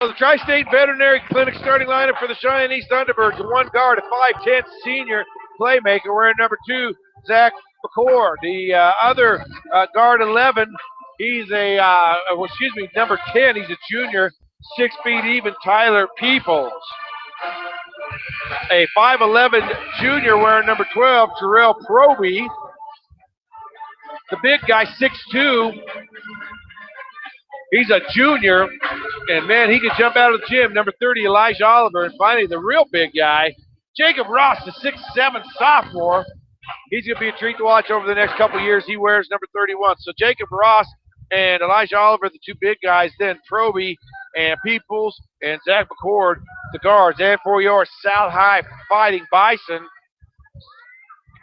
The Tri-State Veterinary Clinic starting lineup for the Cheyenne East Thunderbirds. One guard, a 5'10" senior playmaker. Wearing number 2, Zach McCord. The other guard, 11, he's number 10, he's a junior, 6 feet even, Tyler Peoples. A 5'11" junior wearing number 12, Terrell Proby. The big guy, 6'2", he's a junior, and man, he can jump out of the gym. Number 30, Elijah Oliver. And finally, the real big guy, Jacob Ross, the 6'7" sophomore. He's going to be a treat to watch over the next couple of years. He wears number 31. So Jacob Ross and Elijah Oliver, the 2 big guys. Then Proby and Peoples and Zach McCord, the guards. And for your South High Fighting Bison,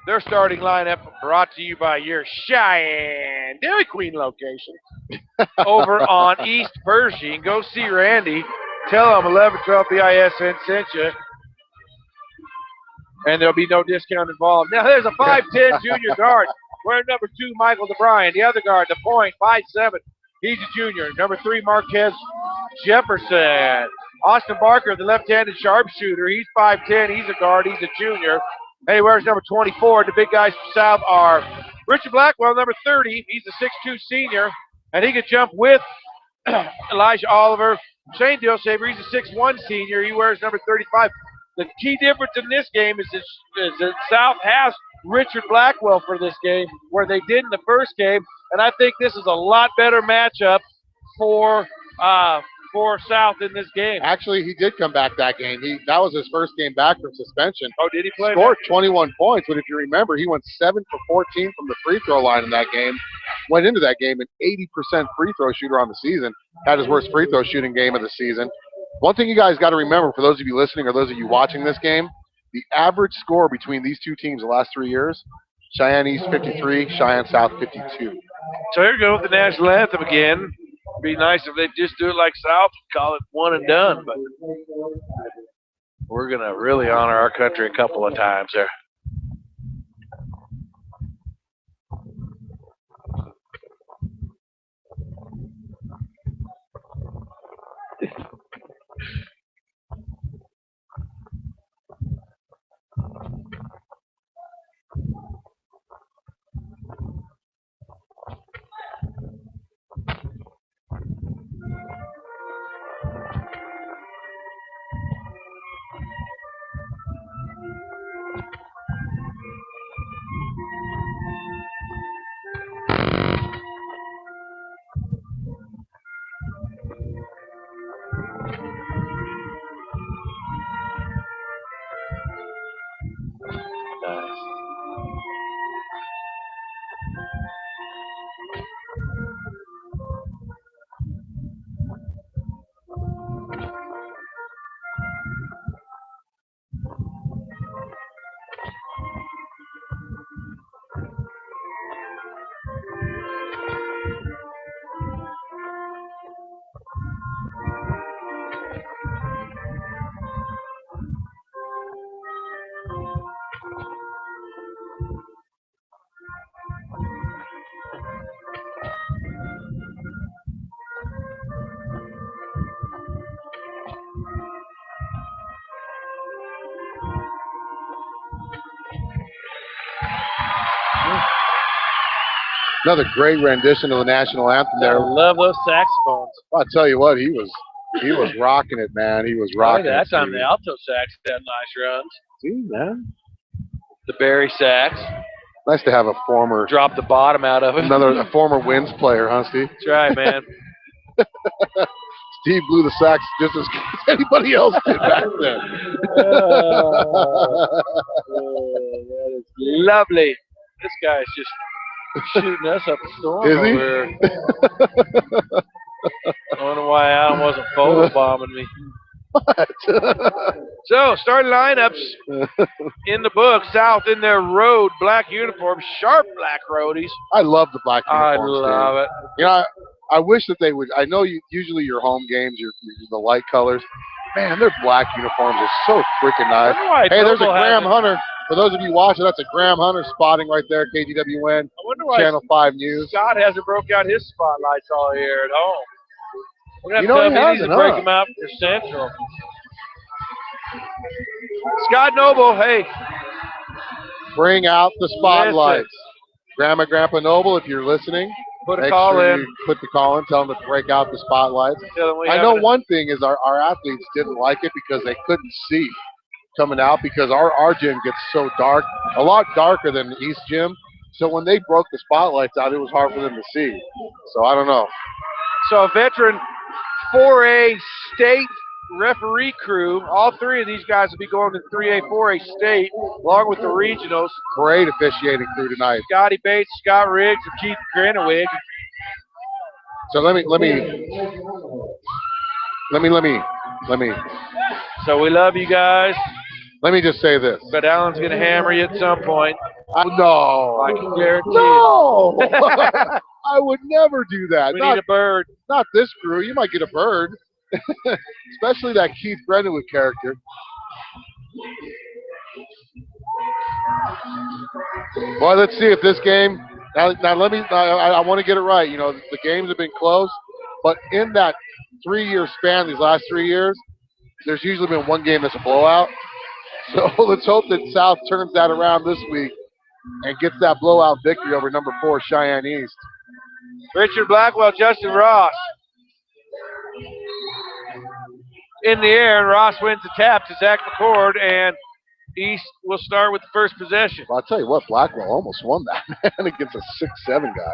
their starting lineup brought to you by your Cheyenne Dairy Queen location over on East Pershing. Go see Randy. Tell him 1112 BISN sent you. And there'll be no discount involved. Now there's a 5'10" junior guard wearing number 2, Michael DeBruyn. The other guard, the point, 5'7", he's a junior. Number 3, Marquez Jefferson. Austin Barker, the left-handed sharpshooter, he's 5'10", he's a guard, he's a junior. And he wears number 24. The big guys from South are Richard Blackwell, number 30. He's a 6'2" senior, and he can jump with Elijah Oliver. Shane Dillsaver, he's a 6'1" senior. He wears number 35. The key difference in this game is that South has Richard Blackwell for this game, where they did in the first game. And I think this is a lot better matchup for South in this game. Actually, he did come back that game. That was his first game back from suspension. Oh, did he play? Scored 21 points, but if you remember, he went 7 for 14 from the free throw line in that game. Went into that game an 80% free throw shooter on the season. Had his worst free throw shooting game of the season. One thing you guys got to remember, for those of you listening or those of you watching this game, the average score between these 2 teams the last 3 years, Cheyenne East 53, Cheyenne South 52. So here we go with the national anthem again. It'd be nice if they just do it like South, call it one and done, but we're going to really honor our country a couple of times there. Another great rendition of the national anthem there. I love those saxophones. I'll tell you what, he was rocking it, man. He was rocking it. That time the alto sax had nice runs. See, man. The Barry sax. Nice to have a former. Drop the bottom out of it. A former Winds player, huh, Steve? That's right, man. Steve blew the sax just as anybody else did back then. That is lovely. This guy's just shooting us up the storm over here. I wonder why Adam wasn't photobombing me. What? So, starting lineups in the book. South in their road black uniforms, sharp black roadies. I love the black uniforms. I love it. You know, I wish that they would. I know usually your home games, the light colors. Man, their black uniforms are so freaking nice. Hey, there's a Graham Hunter. For those of you watching, that's a Graham Hunter spotting right there, KGWN, Channel 5 News. Scott hasn't broke out his spotlights all here at home. We're going to have to tell these to break them out for Central. Scott Noble, hey. Bring out the spotlights. Grandma, Grandpa Noble, if you're listening, put a call in. You put the call in, tell them to break out the spotlights. I know one thing is our athletes didn't like it because they couldn't see coming out because our gym gets so dark, a lot darker than the East gym. So when they broke the spotlights out, it was hard for them to see. So I don't know. So a veteran 4A state referee crew, all three of these guys will be going to 3A, 4A state, along with the regionals. Great officiating crew tonight. Scotty Bates, Scott Riggs, and Keith Granowig. So let me. So we love you guys. Let me just say this. But Alan's going to hammer you at some point. No. I can guarantee no. I would never do that. We need a bird. Not this crew. You might get a bird. Especially that Keith Brendanwood character. Boy, let's see if this game. Now let me. I want to get it right. You know, the games have been close, but in that 3-year span, these last 3 years, there's usually been one game that's a blowout. So let's hope that South turns that around this week and gets that blowout victory over number 4 Cheyenne East. Richard Blackwell, Justin Ross. In the air, and Ross wins the tap to Zach McCord, and East will start with the first possession. Well, I'll tell you what, Blackwell almost won that, man, against a 6'7" guy.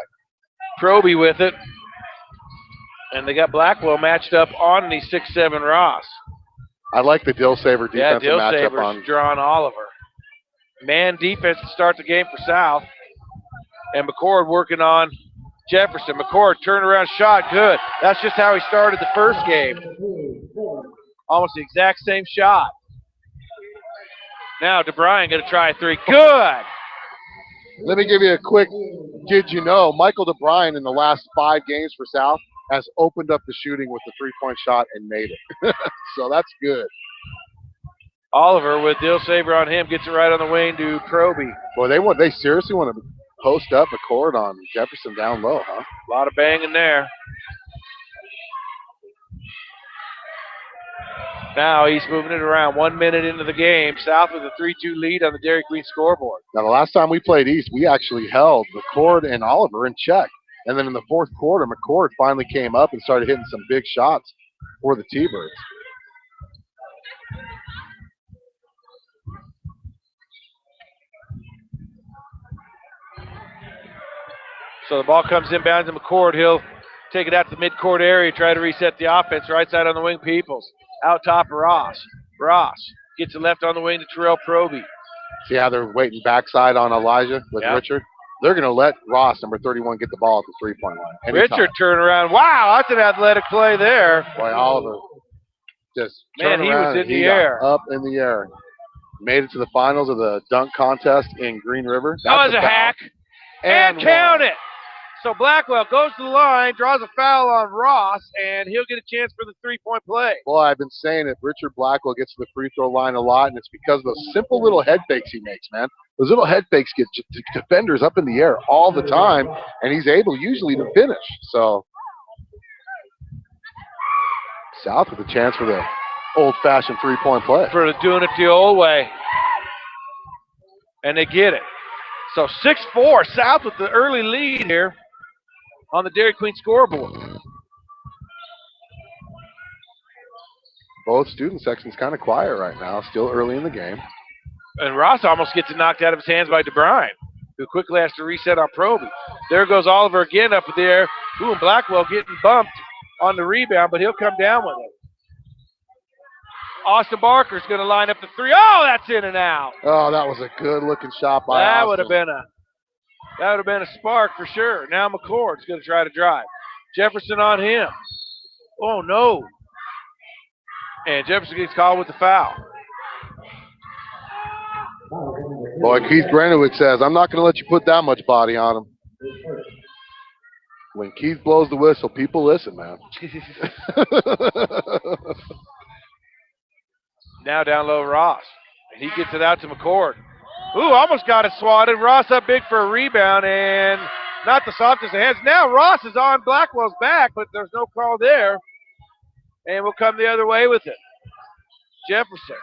Proby with it. And they got Blackwell matched up on the 6'7" Ross. I like the Dill Saver defensive matchup on. Saver's drawn Oliver. Man defense to start the game for South. And McCord working on Jefferson. McCord turnaround shot, good. That's just how he started the first game. Almost the exact same shot. Now DeBruyn going to try a three. Good! Let me give you a quick, did you know, Michael DeBruyn in the last 5 games for South has opened up the shooting with the 3-point shot and made it. So that's good. Oliver with Dill Saver on him, gets it right on the wing to Proby. Boy, they seriously want to post up McCord on Jefferson down low, huh? A lot of banging there. Now he's moving it around. 1 minute into the game. South with a 3-2 lead on the Dairy Queen scoreboard. Now, the last time we played East, we actually held McCord and Oliver in check. And then in the fourth quarter, McCord finally came up and started hitting some big shots for the T-Birds. So the ball comes inbound to McCord. He'll take it out to the midcourt area, try to reset the offense. Right side on the wing, Peoples. Out top, Ross. Ross gets it left on the wing to Terrell Proby. See how they're waiting backside on Elijah with Richard? They're going to let Ross, number 31, get the ball at the 3-point line. Anytime. Richard turn around. Wow, that's an athletic play there. Boy, Oliver just man, he was in the air. Up in the air. Made it to the finals of the dunk contest in Green River. That was a hack. And count it. So Blackwell goes to the line, draws a foul on Ross, and he'll get a chance for the 3-point play. Boy, I've been saying it. Richard Blackwell gets to the free throw line a lot, and it's because of those simple little head fakes he makes, man. Those little head fakes get defenders up in the air all the time, and he's able usually to finish. So South with a chance for the old-fashioned 3-point play. For doing it the old way. And they get it. So 6-4, South with the early lead here on the Dairy Queen scoreboard. Both student sections kind of quiet right now, still early in the game. And Ross almost gets it knocked out of his hands by DeBruyn, who quickly has to reset on Proby. There goes Oliver again up there. Ooh, and Blackwell getting bumped on the rebound, but he'll come down with it. Austin Barker's going to line up the 3. Oh, that's in and out. Oh, that was a good-looking shot by That Austin. would have been a spark for sure. Now McCord's going to try to drive. Jefferson on him. Oh, no. And Jefferson gets called with the foul. Boy, Keith Brandowitz says, I'm not going to let you put that much body on him. When Keith blows the whistle, people listen, man. Now down low, Ross. And he gets it out to McCord. Ooh, almost got it swatted. Ross up big for a rebound, and not the softest of hands. Now Ross is on Blackwell's back, but there's no call there. And we'll come the other way with it. Jefferson.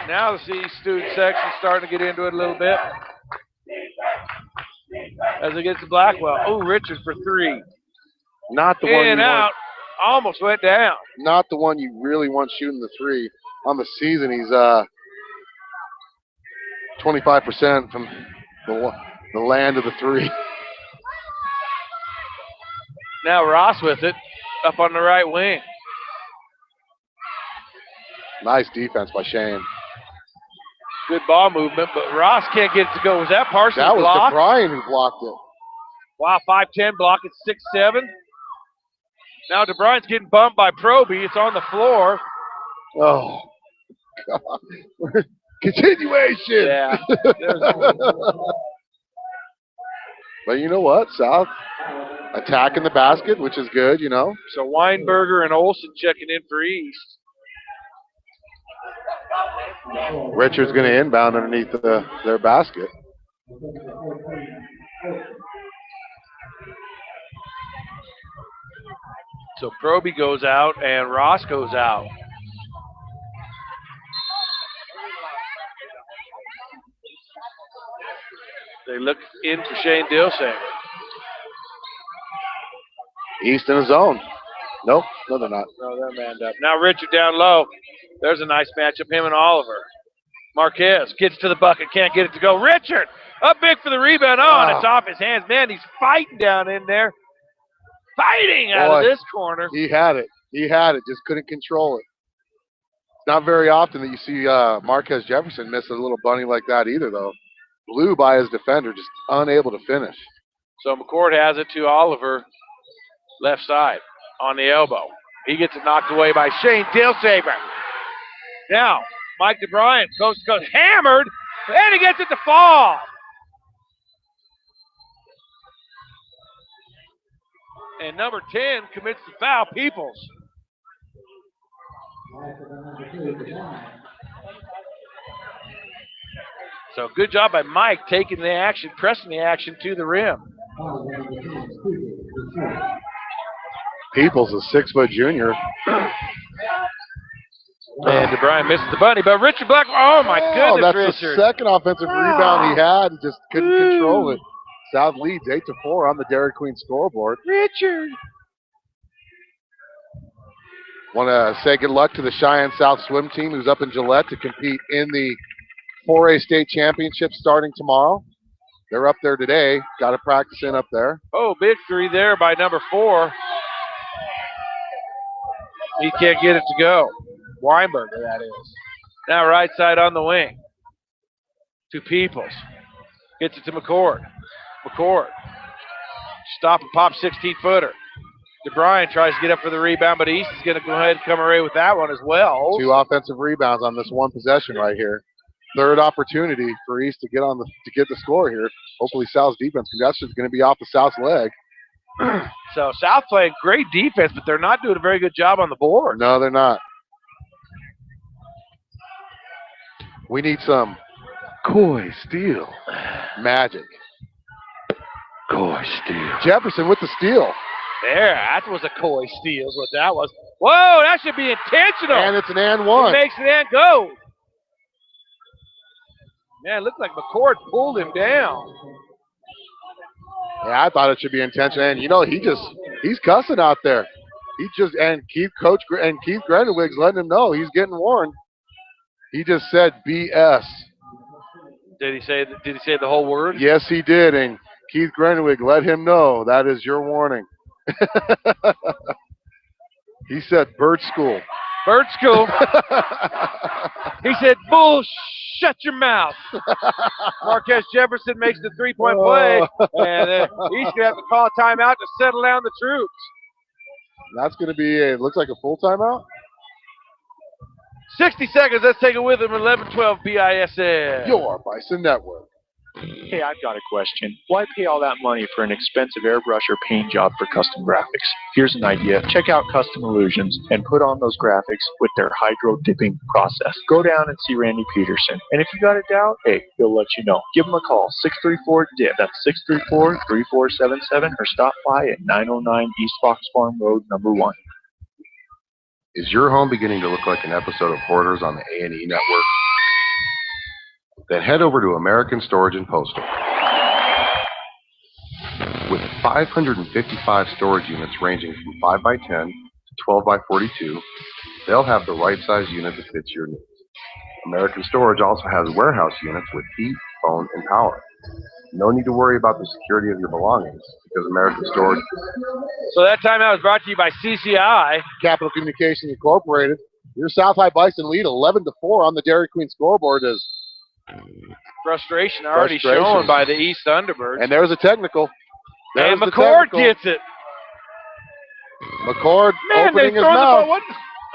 Now the student section starting to get into it a little bit. As it gets to Blackwell. Oh, Richard for 3. Not the In one and you out. Almost went down. not the one you really want shooting the 3. On the season, he's 25% from the land of the 3. Now Ross with it, up on the right wing. Nice defense by Cheyenne. Good ball movement, but Ross can't get it to go. Was that Parsons' That was block? DeBruyn who blocked it. Wow, 5'10", block at 6'7". Now DeBruyn's getting bumped by Proby. It's on the floor. Oh, God. Continuation. Yeah. But you know what? South attacking the basket, which is good, you know. So Weinberger and Olsen checking in for East. Richard's going to inbound underneath their basket. So Proby goes out and Ross goes out. They look in for Shane Dilsaver. East in his zone. Nope, no, they're not. No, they're manned up. Now Richard down low. There's a nice matchup, him and Oliver. Marquez gets to the bucket, can't get it to go. Richard, up big for the rebound. Oh, and it's off his hands. Man, he's fighting down in there. Fighting out of this corner. He had it. He had it, just couldn't control it. It's not very often that you see Marquez Jefferson miss a little bunny like that either, though. Blew by his defender, just unable to finish. So McCord has it to Oliver, left side, on the elbow. He gets it knocked away by Shane Dilsaver. Now, Mike DeBruyn, coast to coast, hammered, and he gets it to fall. And number 10 commits the foul, Peoples. So good job by Mike taking the action, pressing the action to the rim. Peoples, a 6-foot junior. And DeBruyn misses the bunny, but Richard Black, oh my goodness, that's Richard. the second offensive rebound he had. He just couldn't control it. South leads 8-4 on the Dairy Queen scoreboard. Richard. Want to say good luck to the Cheyenne South swim team who's up in Gillette to compete in the 4A state championship starting tomorrow. They're up there today. Got to practice in up there. Oh, big three there by number 4. He can't get it to go. Weinberger, that is. Now right side on the wing. To Peoples. Gets it to McCord. McCord. Stop and pop 16-footer. DeBruyn tries to get up for the rebound, but East is going to go ahead and come away with that one as well. 2 offensive rebounds on this one possession right here. Third opportunity for East to get the score here. Hopefully South's defense congestion is going to be off the South's leg. So South playing great defense, but they're not doing a very good job on the board. No, they're not. We need some Coy steal magic. Coy steal. Jefferson with the steal. There, that was a Coy steal is what that was. Whoa, that should be intentional. And it's an and one. He makes it and goes. Man, it looked like McCord pulled him down. Yeah, I thought it should be intentional. And, you know, he's cussing out there. Keith Grenowig's letting him know he's getting warned. He just said BS. Did he say the whole word? Yes, he did. And Keith Grenowig let him know that is your warning. He said bird school. Bird school. He said, bull, shut your mouth. Marquez Jefferson makes the three-point play, and he's going to have to call a timeout to settle down the troops. That's going to be, it looks like a full timeout. 60 seconds. Let's take it with him. 11-12 BISN. Your Bison Network. Hey, I've got a question. Why pay all that money for an expensive airbrush or paint job for custom graphics? Here's an idea. Check out Custom Illusions and put on those graphics with their hydro dipping process. Go down and see Randy Peterson. And if you got a doubt, hey, he'll let you know. Give him a call, 634-DIP. That's 634-3477, or stop by at 909 East Fox Farm Road, number 1. Is your home beginning to look like an episode of Hoarders on the A&E network? Then head over to American Storage and Postal. With 555 storage units ranging from 5x10 to 12x42, they'll have the right size unit that fits your needs. American Storage also has warehouse units with heat, phone, and power. No need to worry about the security of your belongings because American Storage. So that timeout was brought to you by CCI. Capital Communications Incorporated. Your South High Bison lead 11-4 on the Dairy Queen scoreboard as frustration already shown by the East Thunderbirds. And there's a technical. And McCord gets it. McCord opening his mouth. What?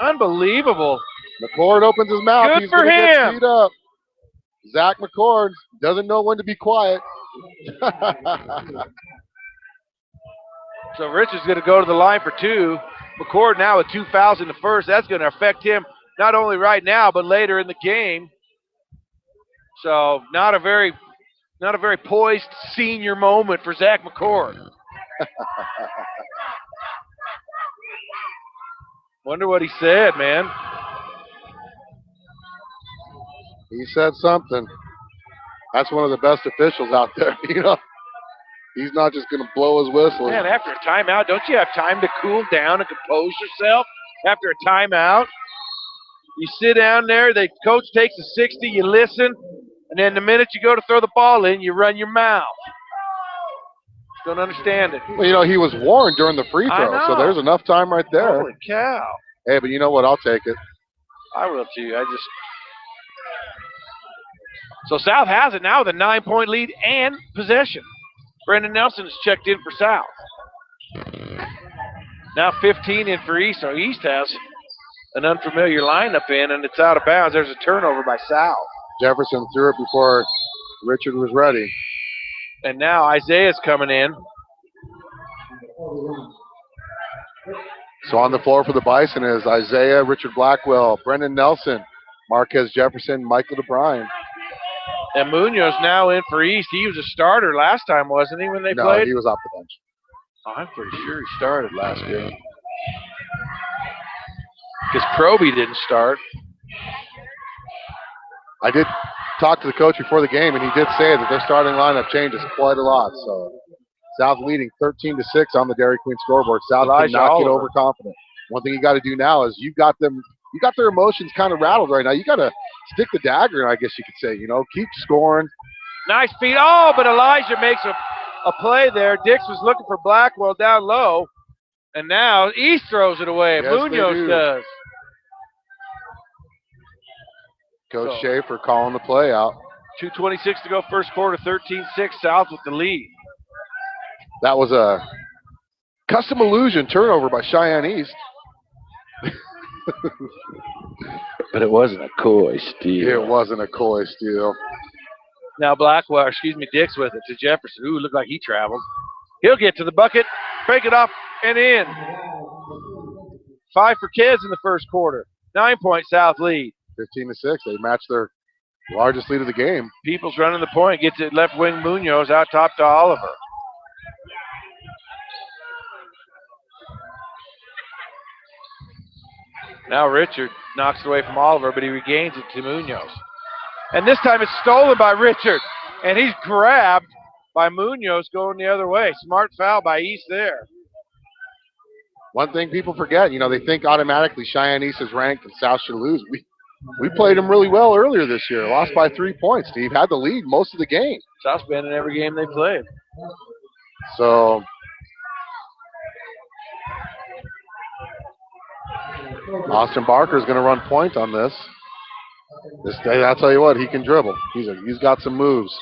Unbelievable. McCord opens his mouth. Good He's for gonna him. Get beat up. Zach McCord doesn't know when to be quiet. So Richard's going to go to the line for 2. McCord now with 2 fouls in the first. That's going to affect him not only right now but later in the game. So not a very poised senior moment for Zach McCord. Wonder what he said, man. He said something. That's one of the best officials out there. You know, he's not just going to blow his whistle. Man, after a timeout, don't you have time to cool down and compose yourself after a timeout? You sit down there, the coach takes a 60, you listen, and then the minute you go to throw the ball in, you run your mouth. Don't understand it. Well, you know, he was warned during the free throw, so there's enough time right there. Holy cow. Hey, but you know what? I'll take it. I will too. So South has it now with a 9-point lead and possession. Brendan Nelson is checked in for South. Now 15 in for East, so East has an unfamiliar lineup in, and it's out of bounds. There's a turnover by South. Jefferson threw it before Richard was ready. And now Isaiah's coming in. So on the floor for the Bison is Isaiah, Richard Blackwell, Brendan Nelson, Marquez Jefferson, Michael DeBruyn. And Munoz now in for East. He was a starter last time, wasn't he, when they played? No, he was off the bench. Oh, I'm pretty sure he started last game. Because Proby didn't start. I did talk to the coach before the game, and he did say that their starting lineup changes quite a lot. So South leading 13-6 on the Dairy Queen scoreboard. South did not get overconfident. One thing you got to do now is you got their emotions kind of rattled right now. You got to stick the dagger in, I guess you could say. You know, keep scoring. Nice feed. Oh, but Elijah makes a play there. Dix was looking for Blackwell down low, and now East throws it away. Yes, Munoz does. Coach Schaefer calling the play out. 2:26 to go, first quarter, 13-6, South with the lead. That was a custom illusion turnover by Cheyenne East. But it wasn't a coy steal. It wasn't a coy steal. Now Dix with it to Jefferson. Ooh, looked like he traveled. He'll get to the bucket, break it off, and in. 5 for Kez in the first quarter. 9-point South lead. 15-6. They match their largest lead of the game. Peoples running the point. Gets it left wing Munoz out top to Oliver. Now Richard knocks it away from Oliver, but he regains it to Munoz. And this time it's stolen by Richard. And he's grabbed by Munoz going the other way. Smart foul by East there. One thing people forget, you know, they think automatically Cheyenne East is ranked and South should lose. We played them really well earlier this year. Lost by 3 points. Steve had the lead most of the game. South's been in every game they played. So Austin Barker is going to run point on this. This day, I'll tell you what, he can dribble. He's got some moves.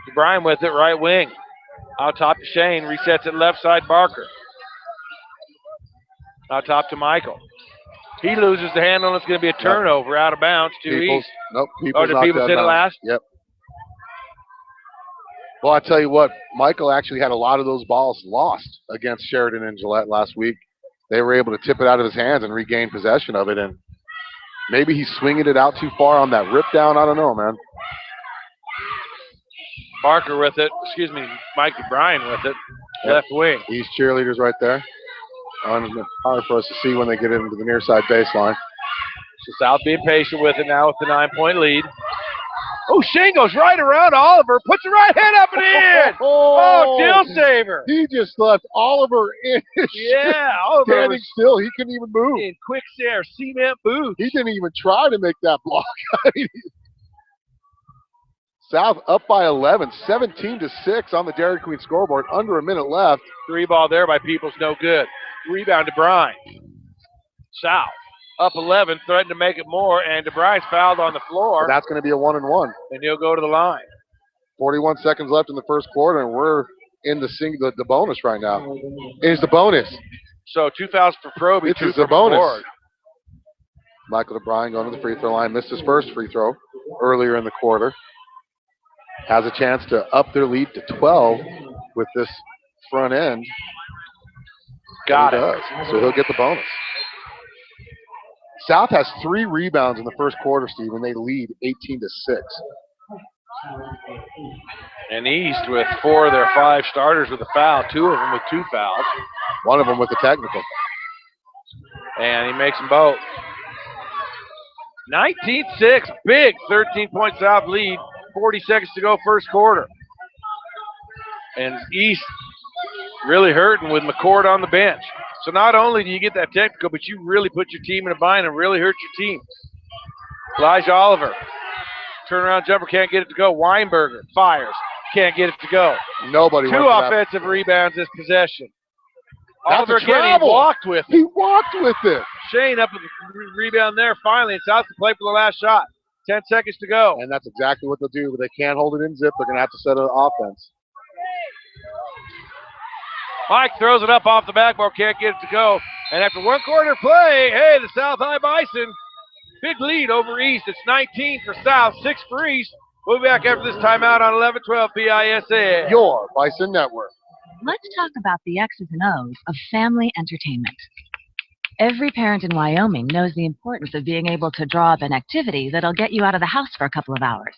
DeBruyn with it, right wing. Out top to Shane, resets it left side, Barker. Out top to Michael. He loses the handle, and it's going to be a turnover out of bounds to East. Nope, Or did Peoples hit it last? Yep. Well, I tell you what, Michael actually had a lot of those balls lost against Sheridan and Gillette last week. They were able to tip it out of his hands and regain possession of it, and maybe he's swinging it out too far on that rip down. I don't know, man. Parker with it. Excuse me, Mike DeBruyn with it. Left wing. East cheerleaders right there. Hard for us to see when they get into the near side baseline. So South being patient with it now with the 9-point lead. Oh, Shane goes right around Oliver. Puts the right hand up and in. Oh, deal saver. He just left Oliver in his Yeah, Oliver standing still. He couldn't even move. in quick stare, cement boot. He didn't even try to make that block. South up by 11, 17-6 on the Dairy Queen scoreboard. Under a minute left. 3 ball there by Peoples, no good. Rebound DeBruyn. South up 11, threatened to make it more, and DeBruyn's fouled on the floor. That's going to be a 1-and-1. And he'll go to the line. 41 seconds left in the first quarter, and we're in the bonus right now. It's the bonus. So 2 fouls for Proby, It's 2 the for bonus. Ford. Michael DeBruyn going to the free throw line. Missed his first free throw earlier in the quarter. Has a chance to up their lead to 12 with this front end. Got And he it. does. So he'll get the bonus. South has 3 rebounds in the first quarter, Steve, and they lead 18-6. And East with 4 of their 5 starters with a foul, 2 of them with 2 fouls. One of them with the technical. And he makes them both. 19-6, big 13-point South lead. 40 seconds to go first quarter. And East really hurting with McCord on the bench. So not only do you get that technical, but you really put your team in a bind and really hurt your team. Elijah Oliver. Turnaround jumper, can't get it to go. Weinberger fires, can't get it to go. Nobody 2 went for that. offensive rebounds this possession. That's Oliver a again, he travel. walked with it. He walked with it. Shane up with the rebound there finally, and South can play for the last shot. 10 seconds to go. And that's exactly what they'll do. But they can't hold it in zip. They're going to have to set an offense. Mike throws it up off the backboard, can't get it to go. And after 1 quarter play, hey, the South High Bison, big lead over East. It's 19 for South, 6 for East. We'll be back after this timeout on 11-12 BISN. Your Bison Network. Let's talk about the X's and O's of family entertainment. Every parent in Wyoming knows the importance of being able to draw up an activity that'll get you out of the house for a couple of hours.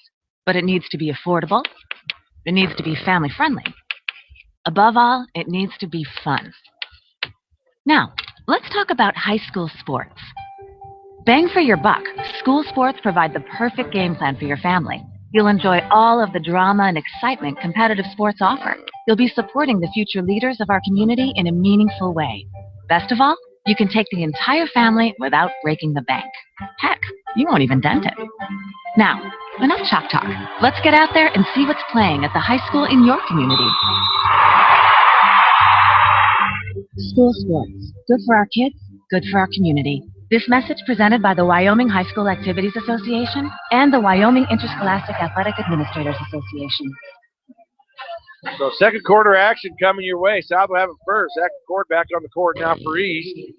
But it needs to be affordable. It needs to be family-friendly. Above all, it needs to be fun. Now, let's talk about high school sports. Bang for your buck, school sports provide the perfect game plan for your family. You'll enjoy all of the drama and excitement competitive sports offer. You'll be supporting the future leaders of our community in a meaningful way. Best of all, you can take the entire family without breaking the bank. Heck, you won't even dent it. Now, enough chalk talk. Let's get out there and see what's playing at the high school in your community. School sports. Good for our kids, good for our community. This message presented by the Wyoming High School Activities Association and the Wyoming Interscholastic Athletic Administrators Association. So second quarter action coming your way. South will have it first. Second quarter back on the court now for East.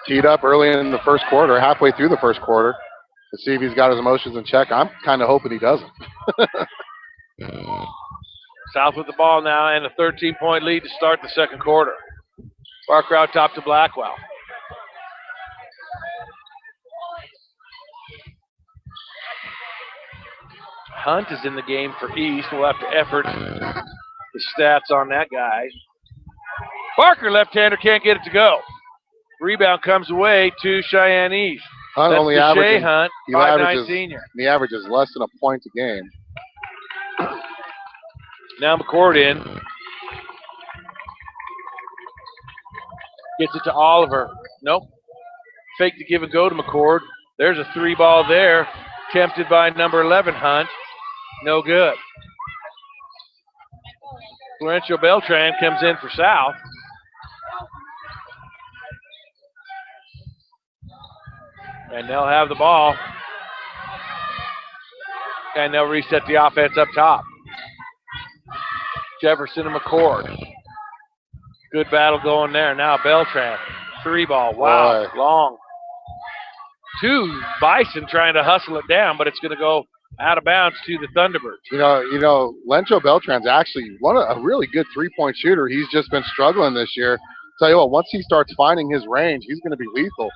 Teed up early in the first quarter, halfway through the first quarter, to see if he's got his emotions in check. I'm kind of hoping he doesn't. South with the ball now and a 13-point lead to start the second quarter. Parker out top to Blackwell. Hunt is in the game for East. We'll have to effort the stats on that guy. Parker, left-hander, can't get it to go. Rebound comes away to Cheyenne East. Hunt That's only Deshae averages, Hunt, he 5'9" averages, senior. he averages less than a point a game. Now McCord in. Gets it to Oliver. Nope. Fake to give and go to McCord. There's a 3-ball there. Tempted by number 11, Hunt. No good. Florencio Beltran comes in for South. And they'll have the ball. And they'll reset the offense up top. Jefferson and McCord. Good battle going there. Now Beltran. 3-ball. Wow. Boy. Long. 2 Bison trying to hustle it down, but it's going to go Out of bounds to the Thunderbirds. You know, Lencho Beltran's actually a really good three-point shooter. He's just been struggling this year. Tell you what, once he starts finding his range, he's going to be lethal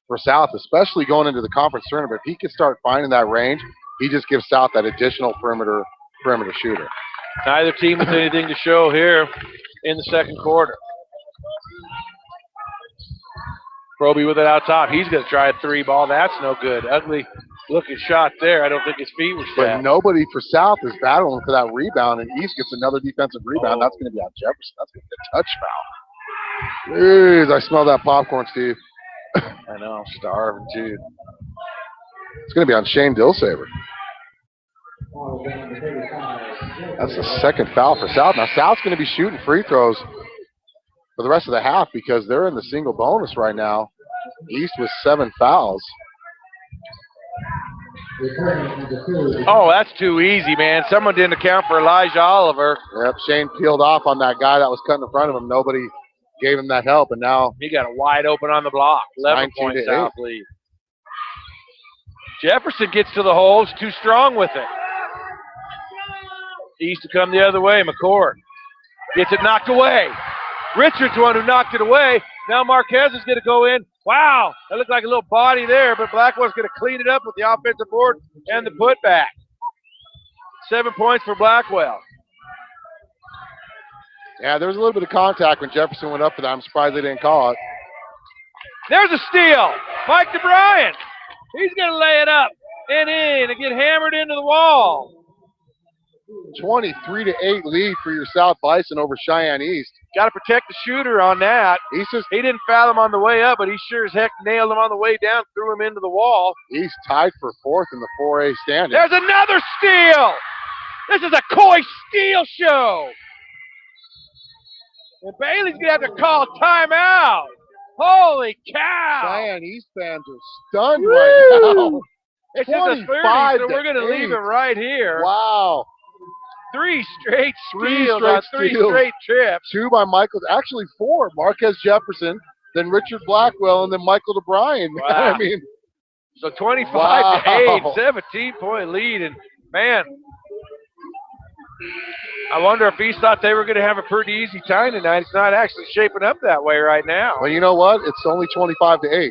for South, especially going into the conference tournament. If he can start finding that range, he just gives South that additional perimeter shooter. Neither team with anything to show here in the second quarter. Proby with it out top. He's going to try a three ball. That's no good. Ugly looking shot there. I don't think his feet were set. But nobody for South is battling for that rebound, and East gets another defensive rebound. That's going to be on Jefferson. That's going to be a touch foul. Jeez, I smell that popcorn, Steve. I know, I'm starving too. It's going to be on Shane Dilsaver. That's the second foul for South. Now, South's going to be shooting free throws for the rest of the half because they're in the single bonus right now. East with 7 fouls. Oh, that's too easy, man. Someone didn't account for Elijah Oliver. Yep, Shane peeled off on that guy that was cutting in front of him. Nobody gave him that help, and now he got it wide open on the block. 11-point South lead. Jefferson gets to the hole. He's too strong with it. East to come the other way. McCord gets it knocked away. Richards the one who knocked it away. Now Marquez is going to go in. Wow, that looked like a little body there, but Blackwell's going to clean it up with the offensive board and the putback. 7 points for Blackwell. Yeah, there was a little bit of contact when Jefferson went up for that. I'm surprised they didn't call it. There's a steal. Mike DeBruyn. He's going to lay it up and in and get hammered into the wall. 23-8 lead for your South Bison over Cheyenne East. Got to protect the shooter on that. He didn't foul him on the way up, but he sure as heck nailed him on the way down, threw him into the wall. East tied for 4th in the 4A standings. There's another steal. This is a Coy steal show. And Bailey's going to have to call timeout. Holy cow. Cheyenne East fans are stunned right now. It's just a 30, so we're going to leave it right here. Wow. 3 straight steals on 3 straight trips. 2 by Michael, actually 4. Marquez Jefferson, then Richard Blackwell, and then Michael DeBruyn. Wow. I mean, so 25-8, 17-point lead, and man, I wonder if East thought they were going to have a pretty easy time tonight. It's not actually shaping up that way right now. Well, you know what? It's only 25-8.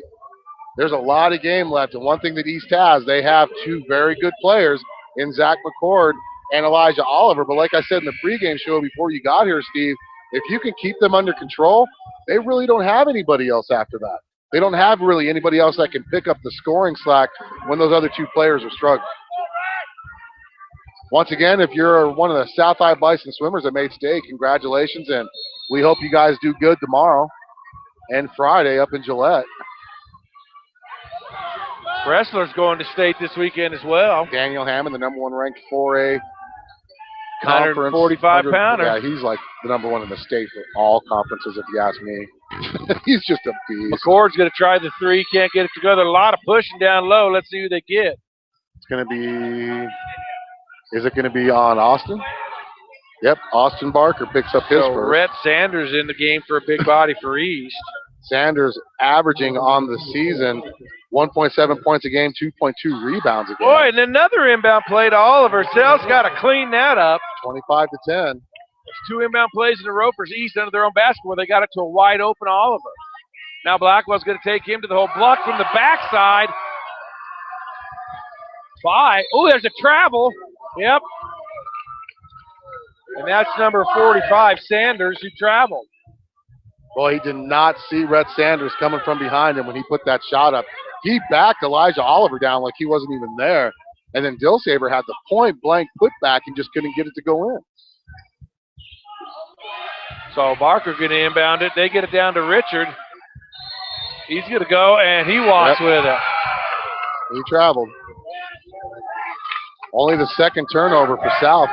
There's a lot of game left, and one thing that East has, they have 2 very good players in Zach McCord and Elijah Oliver. But like I said in the pregame show before you got here, Steve, if you can keep them under control, they really don't have anybody else after that. They don't have really anybody else that can pick up the scoring slack when those other 2 players are struggling. Once again, if you're one of the South High Bison swimmers that made state, congratulations, and we hope you guys do good tomorrow and Friday up in Gillette. Wrestlers going to state this weekend as well. Daniel Hammond, the number 1 ranked 4A conference. 145-pounder. Yeah, he's like the number 1 in the state for all conferences, if you ask me. He's just a beast. McCord's going to try the 3, can't get it together. A lot of pushing down low. Let's see who they get. It's going to be, is it going to be on Austin? Yep, Austin Barker picks up his first. Rhett Sanders in the game for a big body for East. Sanders averaging on the season 1.7 points a game, 2.2 rebounds a game. Boy, and another inbound play to Oliver. Sells got to clean that up. 25-10. It's 2 inbound plays in a row for East under their own basketball. They got it to a wide open Oliver. Now Blackwell's going to take him to the hole. Blocked from the backside. Oh, there's a travel. Yep. And that's number 45, Sanders, who traveled. Boy, he did not see Rhett Sanders coming from behind him when he put that shot up. He backed Elijah Oliver down like he wasn't even there. And then Dilsaver had the point-blank putback and just couldn't get it to go in. So Barker going to inbound it. They get it down to Richard. He's going to go, and he walks with it. He traveled. Only the second turnover for South.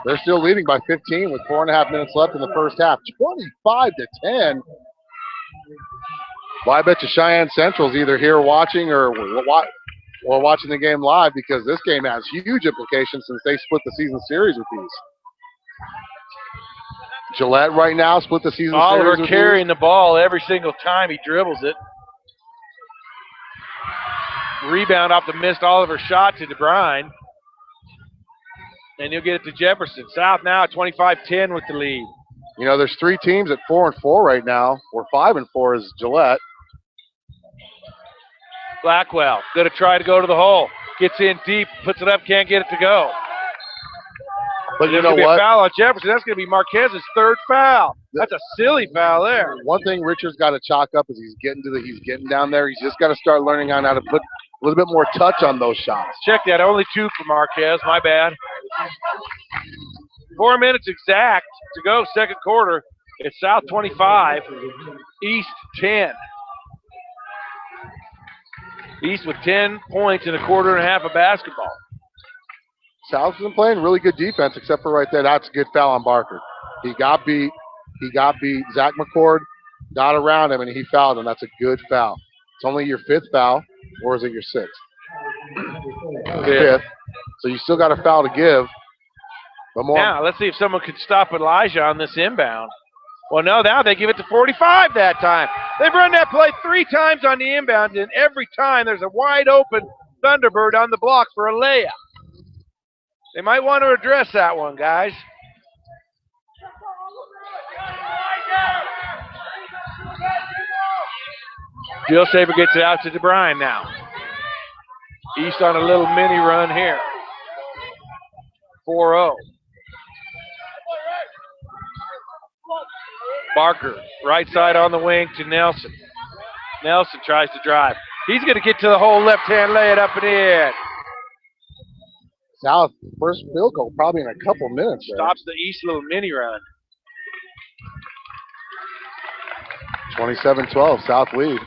They're still leading by 15 with 4.5 minutes left in the first half. 25-10. Well, I bet you Cheyenne Central's either here watching or watching the game live, because this game has huge implications since they split the season series with these. Gillette right now split the season series with Oliver carrying the ball every single time he dribbles it. Rebound off the missed Oliver shot to DeBruyn. And you'll get it to Jefferson. South now at 25-10 with the lead. You know, there's 3 teams at 4-4 right now, or 5-4 is Gillette. Blackwell going to try to go to the hole. Gets in deep, puts it up, can't get it to go. But you There's know going to be what? a foul on Jefferson. That's going to be Marquez's 3rd foul. That's a silly foul there. One thing Richard's got to chalk up is he's getting down there. He's just got to start learning on how to put a little bit more touch on those shots. Check that. Only 2 for Marquez. My bad. 4 minutes exact to go, second quarter. It's South 25, East 10. East with 10 points in a quarter and a half of basketball. South's been playing really good defense, except for right there. That's a good foul on Barker. He got beat. Zach McCord got around him, and he fouled him. That's a good foul. It's only your 5th foul, or is it your 6th? 5th. So you still got a foul to give. But more. Now, let's see if someone could stop Elijah on this inbound. Well, no, now they give it to 45 that time. They've run that play 3 times on the inbound, and every time there's a wide open Thunderbird on the block for a layup. They might want to address that one, guys. Jill Saber gets it out to DeBruyn now. East on a little mini run here. 4-0. Barker, right side on the wing to Nelson. Nelson tries to drive. He's going to get to the hole, left hand, lay it up and in. South, first field goal probably in a couple minutes. Stops the East little mini run. 27-12, South lead.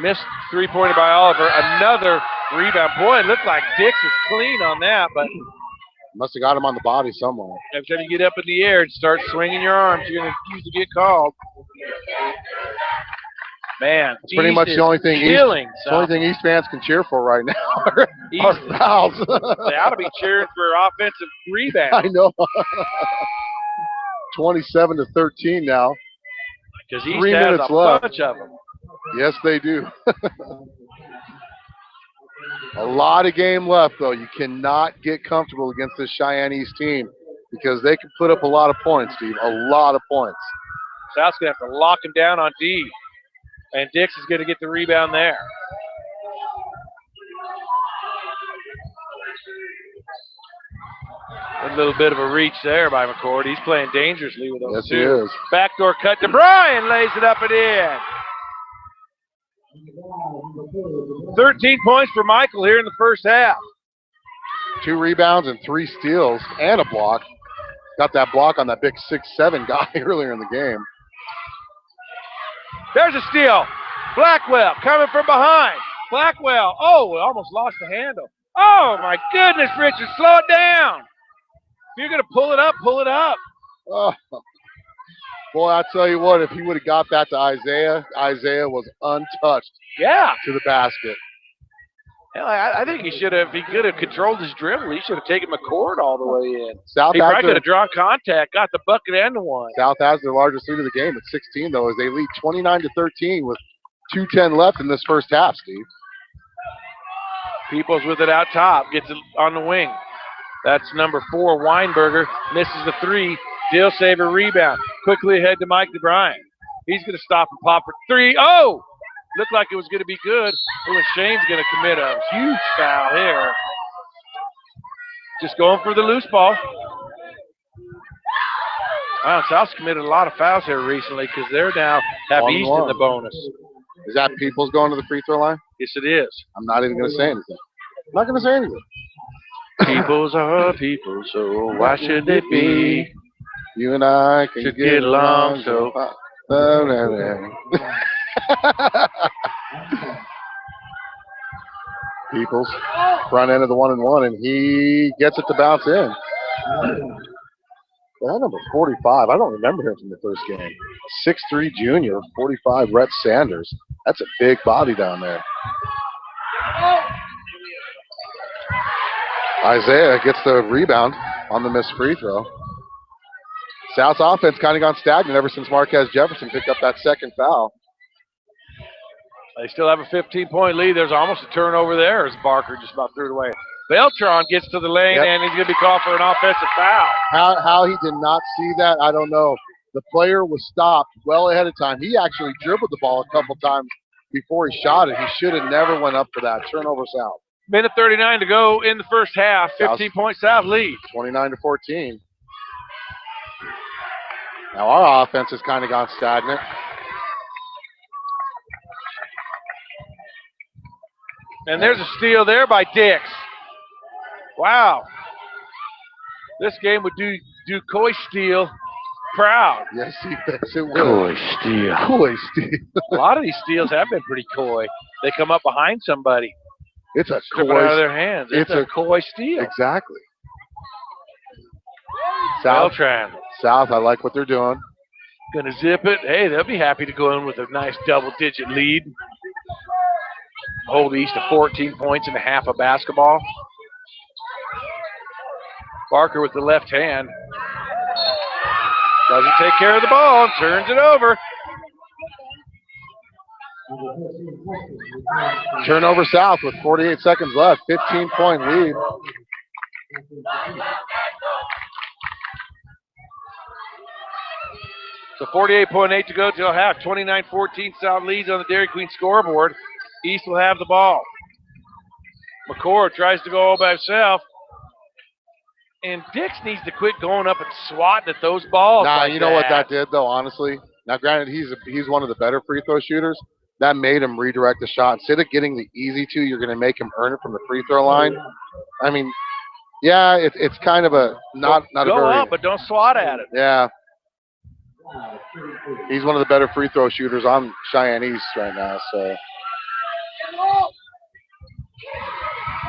Missed three-pointer by Oliver. Another rebound. Boy, it looked like Dix was clean on that, but must have got him on the body somewhere. every time you get up in the air and start swinging your arms, you're going to usually get called. Man, that's pretty much the only thing East fans can cheer for right now are fouls. They ought to be cheering for offensive rebound. I know. 27-13 now. Because East 3 has minutes a left. bunch of them. Yes, they do. A lot of game left, though. You cannot get comfortable against this Cheyenne East team because they can put up a lot of points, Steve. A lot of points. South's going to have to lock him down on D. And Dix is going to get the rebound there. A little bit of a reach there by McCord. He's playing dangerously with those yes, two. He is. Backdoor cut. DeBruyn lays it up and in. 13 points for Michael here in the first half. 2 rebounds and 3 steals and a block. Got that block on that big 6'7" guy earlier in the game. There's a steal. Blackwell coming from behind. Blackwell. Oh, almost lost the handle. Oh, my goodness, Richard. Slow it down. If you're going to pull it up, pull it up. Oh. Boy, I tell you what, if he would have got that to Isaiah, Isaiah was untouched to the basket. Hell, I think he should have, if he could have controlled his dribble, he should have taken McCord all the way in. South he probably could have drawn contact, got the bucket and the one. South has their largest lead of the game at 16, though, as they lead 29-13 with 2:10 left in this first half, Steve. Peoples with it out top, gets it on the wing. That's number 4, Weinberger, misses the 3. Dill Saver rebound. Quickly ahead to Mike DeBruyn. He's going to stop and pop for 3. Oh! Looked like it was going to be good. Oh, Shane's going to commit a huge foul here. Just going for the loose ball. Wow, South's committed a lot of fouls here recently because they're now have East in the bonus. Is that Peoples going to the free throw line? Yes, it is. I'm not even going to say anything. I'm not going to say anything. Peoples are people, so why should they be? You and I can get along, so. Peoples, front end of the 1-and-1, and he gets it to bounce in. That number 45, I don't remember him from the first game. 6'3" junior, 45, Rhett Sanders. That's a big body down there. Isaiah gets the rebound on the missed free throw. South's offense kind of gone stagnant ever since Marquez Jefferson picked up that second foul. They still have a 15-point lead. There's almost a turnover there as Barker just about threw it away. Beltran gets to the lane, and he's going to be called for an offensive foul. How he did not see that, I don't know. The player was stopped well ahead of time. He actually dribbled the ball a couple times before he shot it. He should have never went up for that. Turnover South. Minute 39 to go in the first half. 15-point South lead. 29-14. Now our offense has kind of gone stagnant. And there's a steal there by Dix. Wow. This game would do Coy Steele proud. Yes, it will. Coy steal. Coy Steele. A lot of these steals have been pretty coy. They come up behind somebody. It's a strip it out of their hands. It's a coy steal. Exactly. Beltran. South, I like what they're doing. Gonna zip it. Hey, they'll be happy to go in with a nice double-digit lead. Hold East to 14 points in the half of basketball. Barker with the left hand. Doesn't take care of the ball and turns it over. Turnover South with 48 seconds left. 15-point lead. So 48.8 to go till half. 29-14 South leads on the Dairy Queen scoreboard. East will have the ball. McCord tries to go all by himself. And Dix needs to quit going up and swatting at those balls. Nah, like you know what that did, though, honestly? Now, granted, he's one of the better free throw shooters. That made him redirect the shot. Instead of getting the easy two, you're going to make him earn it from the free throw line. I mean, yeah, it's kind of a not a very... Go up, but don't swat at it. Yeah. He's one of the better free throw shooters on Cheyenne East right now, so...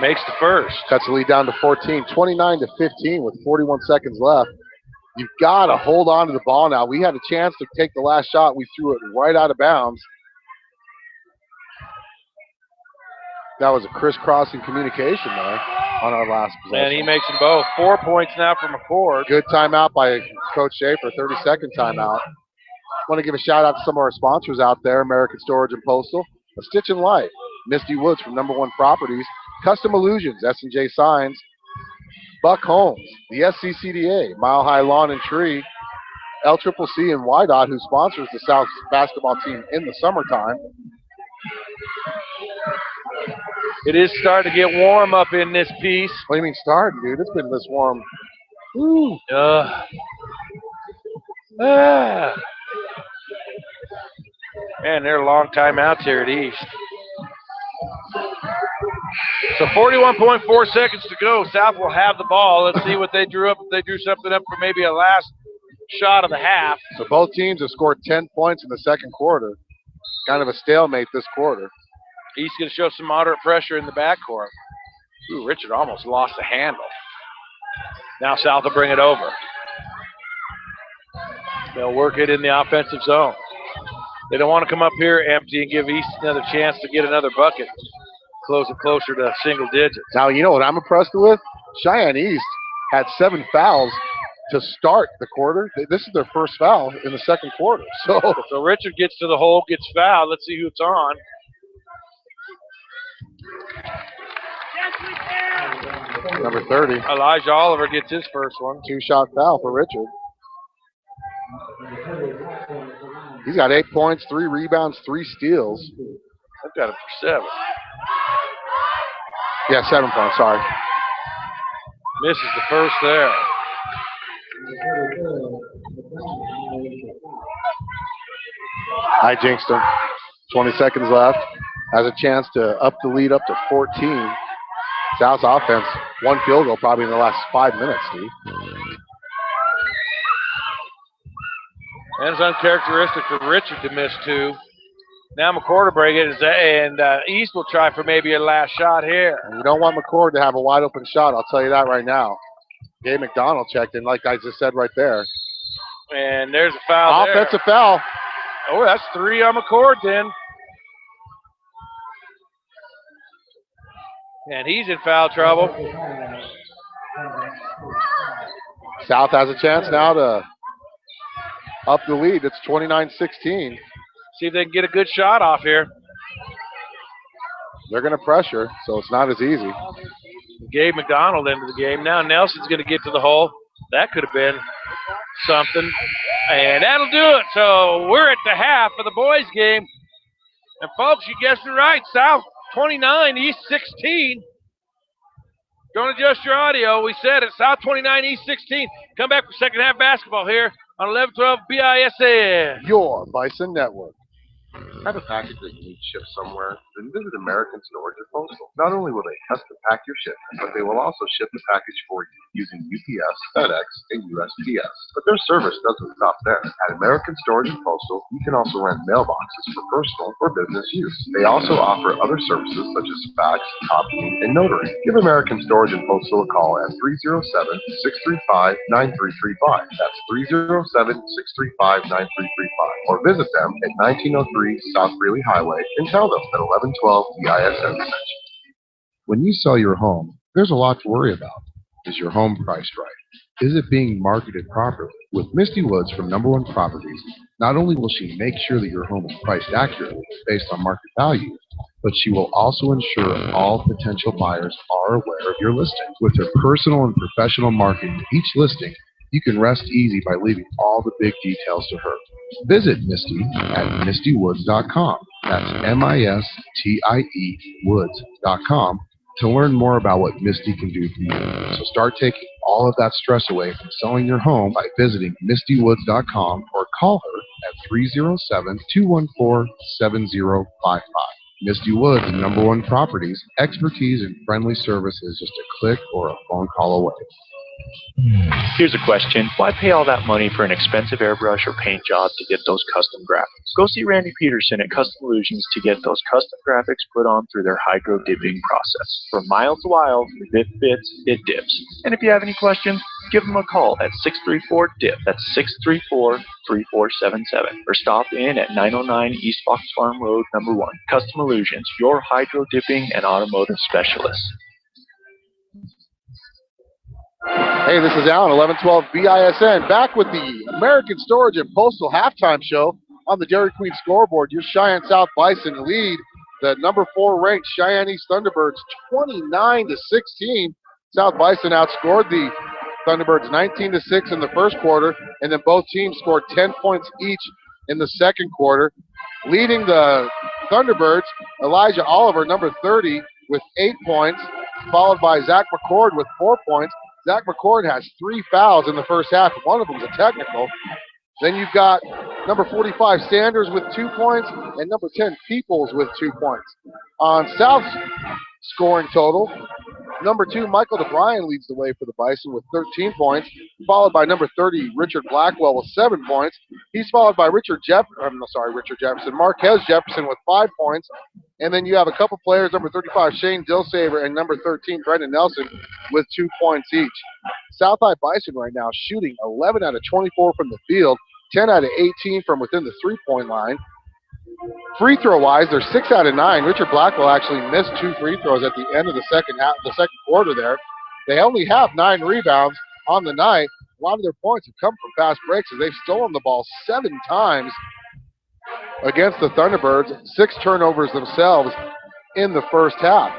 Makes the first. Cuts the lead down to 14. 29-15 with 41 seconds left. You've got to hold on to the ball now. We had a chance to take the last shot. We threw it right out of bounds. That was a crisscrossing communication there on our last possession. And he makes them both. 4 points now from McCord. Good timeout by Coach Schaefer, 30-second timeout. Want to give a shout-out to some of our sponsors out there, American Storage and Postal, A Stitch in Light, Misty Woods from Number One Properties, Custom Illusions, S&J Signs, Buck Homes, the SCCDA, Mile High Lawn and Tree, LCCC and YDOT, who sponsors the South basketball team in the summertime. It is starting to get warm up in this piece. What do you mean starting, dude? It's been this warm. Woo. Man, there are long timeouts here at East. So 41.4 seconds to go. South will have the ball. Let's see what they drew up. If they drew something up for maybe a last shot of the half. So both teams have scored 10 points in the second quarter. Kind of a stalemate this quarter. East going to show some moderate pressure in the backcourt. Ooh, Richard almost lost the handle. Now South will bring it over. They'll work it in the offensive zone. They don't want to come up here empty and give East another chance to get another bucket. Close it closer to single digits. Now, you know what I'm impressed with? Cheyenne East had 7 fouls to start the quarter. This is their first foul in the second quarter. So Richard gets to the hole, gets fouled. Let's see who it's on. Number 30. Elijah Oliver gets his first one. 2-shot foul for Richard. He's got 8 points, 3 rebounds, 3 steals. I've got it for 7. Yeah, 7 points, sorry. Misses the first there. I jinxed him. 20 seconds left. Has a chance to up the lead up to 14. South's offense, 1 field goal probably in the last 5 minutes, Steve. And it's uncharacteristic for Richard to miss 2. Now McCord will bring it, and East will try for maybe a last shot here. And you don't want McCord to have a wide open shot, I'll tell you that right now. Gabe McDonald checked in, like I just said right there. And there's a foul there. Offensive foul. Oh, that's 3 on McCord then. And he's in foul trouble. South has a chance now to up the lead. It's 29-16. See if they can get a good shot off here. They're going to pressure, so it's not as easy. Gabe McDonald into the game. Now Nelson's going to get to the hole. That could have been something. And that'll do it. So we're at the half of the boys' game. And, folks, you guessed it right. South 29, East 16. Don't adjust your audio. We said it. South 29, East 16. Come back for second half basketball here on 1112 BISN. Your Bison Network. Have a package that you need shipped somewhere? Then visit American Storage and Postal. Not only will they custom pack your shipment, but they will also ship the package for you using UPS, FedEx, and USPS. But their service doesn't stop there. At American Storage and Postal, you can also rent mailboxes for personal or business use. They also offer other services such as fax, copying, and notary. Give American Storage and Postal a call at 307-635-9335. That's 307-635-9335. Or visit them at 1903 South Greeley Highway and tell them that 1112 BISN sent you. When you sell your home, there's a lot to worry about. Is your home priced right? Is it being marketed properly? With Misty Woods from Number One Properties, not only will she make sure that your home is priced accurately based on market value, but she will also ensure all potential buyers are aware of your listing. With her personal and professional marketing to each listing, you can rest easy by leaving all the big details to her. Visit Misty at mistywoods.com. That's MISTIE Woods.com to learn more about what Misty can do for you. So start taking all of that stress away from selling your home by visiting mistywoods.com or call her at 307-214-7055. Misty Woods and Number One Properties, expertise and friendly service is just a click or a phone call away. Here's a question. Why pay all that money for an expensive airbrush or paint job to get those custom graphics? Go see Randy Peterson at Custom Illusions to get those custom graphics put on through their hydro dipping process. From mild to wild, if it fits, it dips. And if you have any questions, give them a call at 634-DIP. That's 634-3477. Or stop in at 909 East Fox Farm Road, number 1. Custom Illusions, your hydro dipping and automotive specialist. Hey, this is Alan, 1112 BISN, back with the American Storage and Postal halftime show on the Dairy Queen scoreboard. Your Cheyenne South Bison lead the number 4 ranked Cheyenne East Thunderbirds 29-16. South Bison outscored the Thunderbirds 19-6 in the first quarter, and then both teams scored 10 points each in the second quarter. Leading the Thunderbirds, Elijah Oliver, number 30, with 8 points, followed by Zach McCord with 4 points. Zach McCord has 3 fouls in the first half. One of them is a technical. Then you've got number 45, Sanders, with 2 points, and number 10, Peoples, with 2 points. On South's scoring total, number 2, Michael DeBruyn, leads the way for the Bison with 13 points, followed by number 30, Richard Blackwell, with 7 points. He's followed by Richard Jefferson, Marquez Jefferson with 5 points. And then you have a couple players, number 35, Shane Dilsaver, and number 13, Brendan Nelson, with 2 points each. South High Bison right now shooting 11 out of 24 from the field, 10 out of 18 from within the three-point line. Free throw-wise, they're 6 out of 9. Richard Blackwell actually missed 2 free throws at the end of the second quarter there. They only have 9 rebounds on the night. A lot of their points have come from fast breaks as they've stolen the ball 7 times against the Thunderbirds, 6 turnovers themselves in the first half.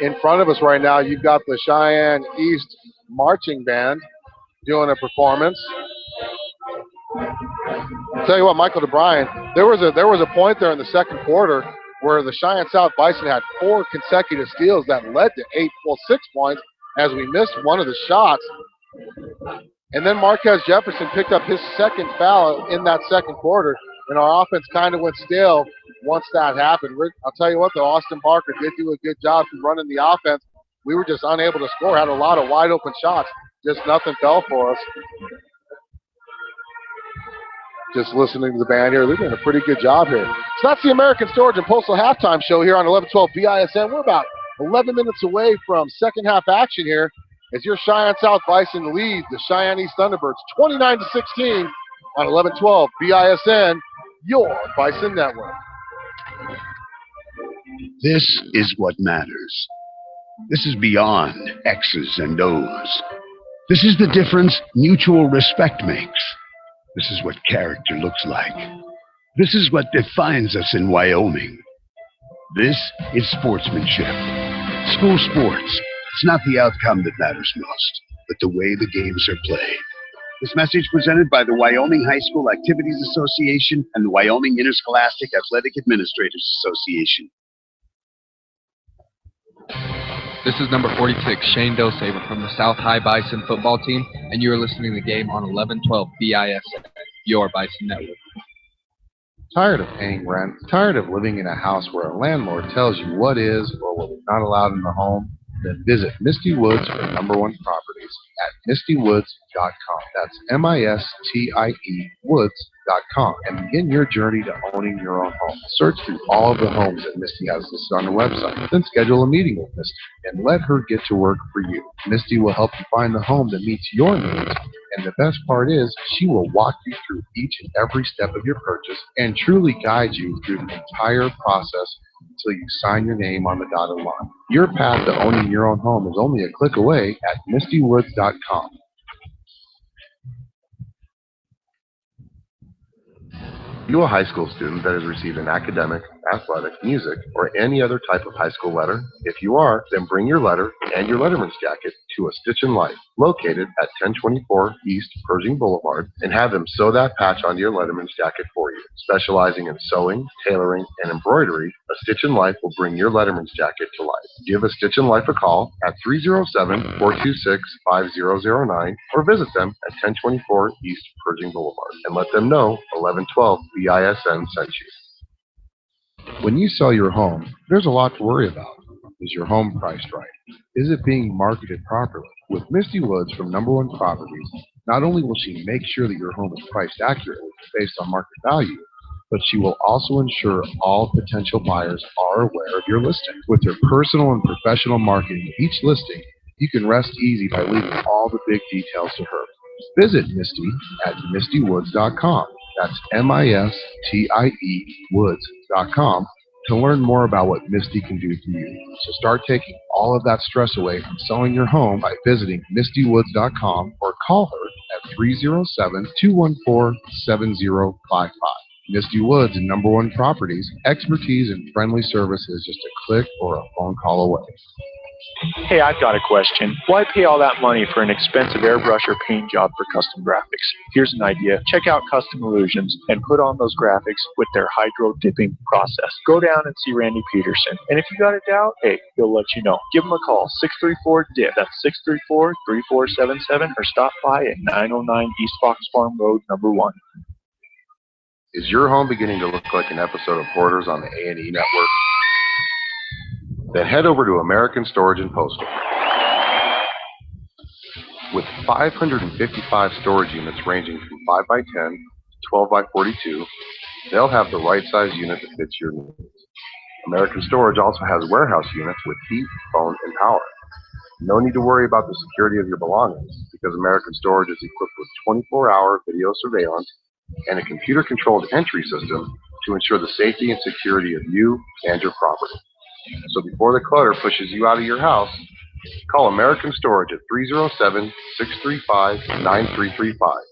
In front of us right now, you've got the Cheyenne East Marching Band doing a performance. I'll tell you what, Michael DeBruyn, there was a point there in the second quarter where the Cheyenne South Bison had 4 consecutive steals that led to 6 points as we missed one of the shots. And then Marquez Jefferson picked up his second foul in that second quarter, and our offense kind of went stale once that happened. I'll tell you what, though, Austin Barker did do a good job of running the offense. We were just unable to score, had a lot of wide open shots. Just nothing fell for us. Just listening to the band here, they're doing a pretty good job here. So that's the American Storage and Postal halftime show here on 1112 BISN. We're about 11 minutes away from second half action here as your Cheyenne South Bison leads the Cheyenne East Thunderbirds 29-16 on 1112 BISN, your Bison Network. This is what matters. This is beyond X's and O's. This is the difference mutual respect makes. This is what character looks like. This is what defines us in Wyoming. This is sportsmanship. School sports, It's not the outcome that matters most, but the way the games are played. This message presented by the Wyoming High School Activities Association and the Wyoming Interscholastic Athletic Administrators Association. This is number 46, Shane Dosaver from the South High Bison football team, and you are listening to the game on 1112 BISN, your Bison Network. Tired of paying rent? Tired of living in a house where a landlord tells you what is or what is not allowed in the home? Then visit Misty Woods for #1 properties at mistywoods.com. That's MISTIE Woods.com and begin your journey to owning your own home. Search through all of the homes that Misty has listed on her website. Then schedule a meeting with Misty and let her get to work for you. Misty will help you find the home that meets your needs. And the best part is, she will walk you through each and every step of your purchase and truly guide you through the entire process until you sign your name on the dotted line. Your path to owning your own home is only a click away at mistywoods.com. Are you a high school student that has received an academic, athletic, music, or any other type of high school letter? If you are, then bring your letter and your letterman's jacket to A Stitch in Life, located at 1024 East Pershing Boulevard, and have them sew that patch onto your letterman's jacket for you. Specializing in sewing, tailoring, and embroidery, A Stitch in Life will bring your letterman's jacket to life. Give A Stitch in Life a call at 307-426-5009 or visit them at 1024 East Pershing Boulevard and let them know 1112 BISN sent you. When you sell your home, there's a lot to worry about. Is your home priced right? Is it being marketed properly? With Misty Woods from #1 Properties, not only will she make sure that your home is priced accurately based on market value, but she will also ensure all potential buyers are aware of your listing. With her personal and professional marketing of each listing, you can rest easy by leaving all the big details to her. Visit Misty at mistywoods.com. That's MISTIE Woods.com to learn more about what Misty can do for you. So start taking all of that stress away from selling your home by visiting mistywoods.com or call her at 307-214-7055. Misty Woods and #1 Properties, expertise and friendly service is just a click or a phone call away. Hey, I've got a question. Why pay all that money for an expensive airbrush or paint job for custom graphics? Here's an idea. Check out Custom Illusions and put on those graphics with their hydro dipping process. Go down and see Randy Peterson. And if you got a doubt, hey, he'll let you know. Give him a call, 634-DIP. That's 634-3477, or stop by at 909 East Fox Farm Road, #1. Is your home beginning to look like an episode of Hoarders on the A&E network? Then head over to American Storage and Postal. With 555 storage units ranging from 5x10 to 12x42, they'll have the right size unit that fits your needs. American Storage also has warehouse units with heat, phone, and power. No need to worry about the security of your belongings, because American Storage is equipped with 24-hour video surveillance and a computer-controlled entry system to ensure the safety and security of you and your property. So before the clutter pushes you out of your house, call American Storage at 307-635-9335.